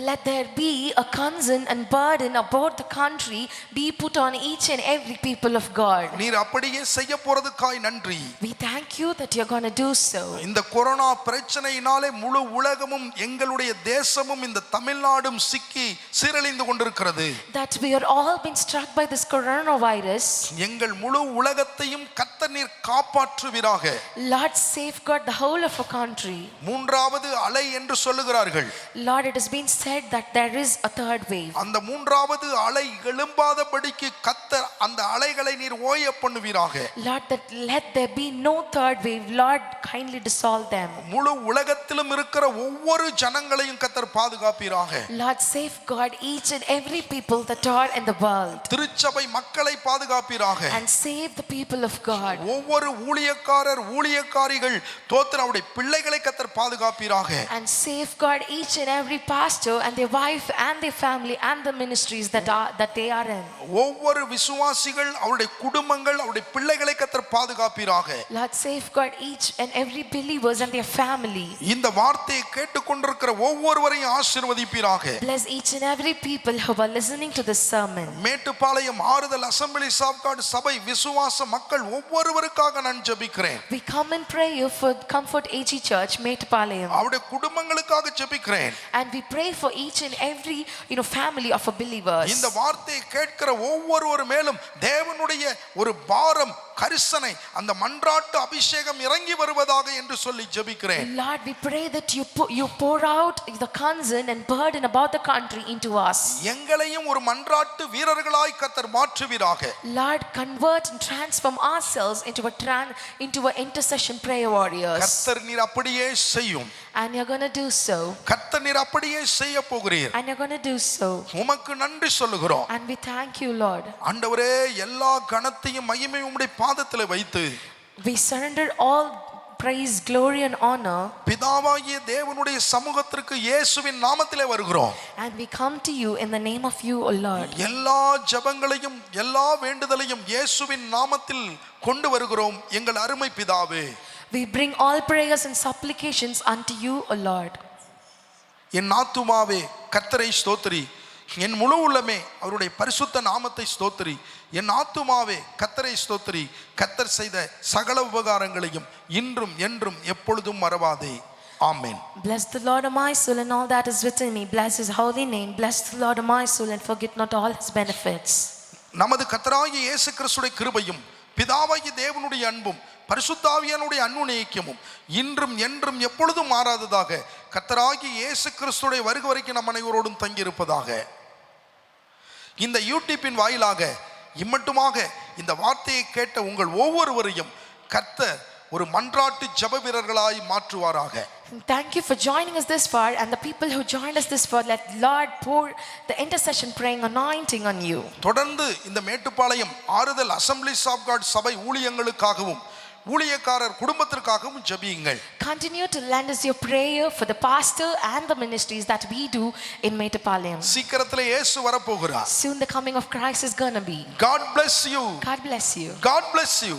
let there be a concern and burden about the country be put on each and every people of God. நீர் அப்படியே செய்ய போறதுக்காய் நன்றி. We thank you that you're going to do so. இந்த கொரோனா பிரச்சனையினாலே முழு உலகமும் எங்களுடைய தேசமும் இந்த தமிழ்நாடும் சிக்கி சீரழிந்து கொண்டிருக்கிறது. That we are all been struck by this coronavirus, எங்கள் முழு உலகத்தையும் கர்த்தர் நீர் காப்பாற்றுவீராக. Lord, safeguard the whole of our country. மூன்றாவது அலை என்று சொல்லுகிறார்கள். Lord, it has been said that there is a third wave. அந்த மூன்றாவது அலை எழும்பாதபடிக்கு கர்த்தர் அந்த அலைகளை நீர் ஓய பண்ணுவீராக. Lord, that let there be no third wave. Lord, kindly dissolve them. முழு உலகத்திலும் இருக்கிற ஒவ்வொரு ஜனங்களையும் கர்த்தர் பாதுகாப்பீராக. Lord, safeguard each and every people that are in the world. திருச்சபை மக்களை பாதுகாப்பீராக. And save the people of God. ஒவ்வொரு ஊழியக்காரர் ஊழியக்காரிகள் தோத்திரவுடைய பிள்ளைகளை கர்த்தர் பாதுகாப்பீராக. And safeguard each and every pastor and their wife and their family and the ministries that they are in. ஒவ்வொரு விசுவாசிகள் அவருடைய குடும்பங்கள் அவருடைய பிள்ளைகளை கர்த்தர் பாதுகாப்பீராக. Lord, safeguard each and every believers and their family. இந்த வார்த்தையை கேட்டுக்கொண்டிருக்கிற ஒவ்வொருவரையும் ஆசீர்வதிப்பீராக. Bless each and every people who are listening to this sermon. Mettupalayam ஆறுதல் அசெம்பிளிஸ் ஆஃப் காட் சபை விசுவாச மக்கள் ஒவ்வொருவருக்காக நான் ஜெபிக்கிறேன். We come in prayer for Comfort AG Church, Metupalayam. அவருடைய குடும்பங்களுக்காக ஜெபிக்கிறேன். And we pray for each and every family of our believers. இந்த வார்த்தையை கேட்கிற ஒவ்வொருவர் மேலும் தேவனுடைய ஒரு பாரம் கரிசனை அந்த மன்றாட்டு அபிஷேகம் இறங்கி வருவதாக என்று சொல்லி ஜெபிக்கிறேன். Lord, we pray that you pour out the concern and burden about the country into us. எங்களையும் ஒரு மன்றாட்டு வீரர்களாய் கர்த்தர் மாற்றுவீராக. Lord, convert and transform ourselves into a intercession prayer warriors. கர்த்தர் நீர் அப்படியே செய்யும். And you're going to do so. கர்த்தர் நீர் அப்படியே செய்ய போகிறீர். And you're going to do so. உமக்கு நன்றி சொல்லுகிறோம். And we thank you, Lord. ஆண்டவரே எல்லா கனத்தையும் மகிமையும் உம்முடைய பாதத்திலே வைத்து We surrender all praise, glory and honor. பிதாவாகிய தேவனுடைய சமூகத்திற்கு இயேசுவின் நாமத்திலே வருகிறோம். And we come to you in the name of you, O Lord. எல்லா ஜெபங்களையும் எல்லா வேண்டுதலையும் இயேசுவின் நாமத்தில் கொண்டு வருகிறோம் எங்கள் அருமை பிதாவே. We bring all prayers and supplications unto you, O Lord. என் ஆத்துமாவே கர்த்தரை ஸ்தோத்திரி, என் முழு உள்ளமே அவருடைய பரிசுத்த நாமத்தை ஸ்தோத்திரி. என் ஆத்துமாவே கர்த்தரை ஸ்தோத்திரி, கர்த்தர் செய்த சகல உபகாரங்களையும் இன்றும் என்றும் எப்பொழுதும் மறவாதே. ஆமென். Bless the Lord, O my soul, and all that is within me. Bless his holy name. Bless the Lord, O my soul, and forget not all his benefits. நமது கர்த்தராகிய இயேசு கிறிஸ்துடைய கிருபையும் பிதாவாகிய தேவனுடைய அன்பும் பரிசுத்தாவியானுடைய அன்னுநேயமும் இன்றும் என்றும் எப்பொழுதும் மாறாததாக கர்த்தராகிய இயேசு கிறிஸ்துடைய வருகை வரைக்கும் நம் அனைவரோடும் தங்கியிருப்பதாக. இந்த யூடியூப்பின் வாயிலாக இம்மட்டுமாக இந்த வார்த்தையை கேட்ட உங்கள் ஒவ்வொருவரையும் கர்த்தர் ஒரு மன்றாட்டு ஜெப வீரர்களாய் மாற்றுவாராக. Thank you for joining us this far, and the people who joined us this far, let Lord pour the intercession praying anointing on you. தொடர்ந்து இந்த மேட்டுப்பாளையம் ஆறுதல் அசெம்பிளிஸ் ஆஃப் காட் சபை ஊழியங்களுக்காகவும் ஊழியக்காரர் குடும்பத்திற்காகவும் ஜெபியுங்கள். Continue to lend us your prayer for the pastor and the ministries that we do in Metupalayam. சீக்கிரத்திலே இயேசு வரப்போகிறார். Soon the coming of Christ is gonna be. God bless you. God bless you. God bless you.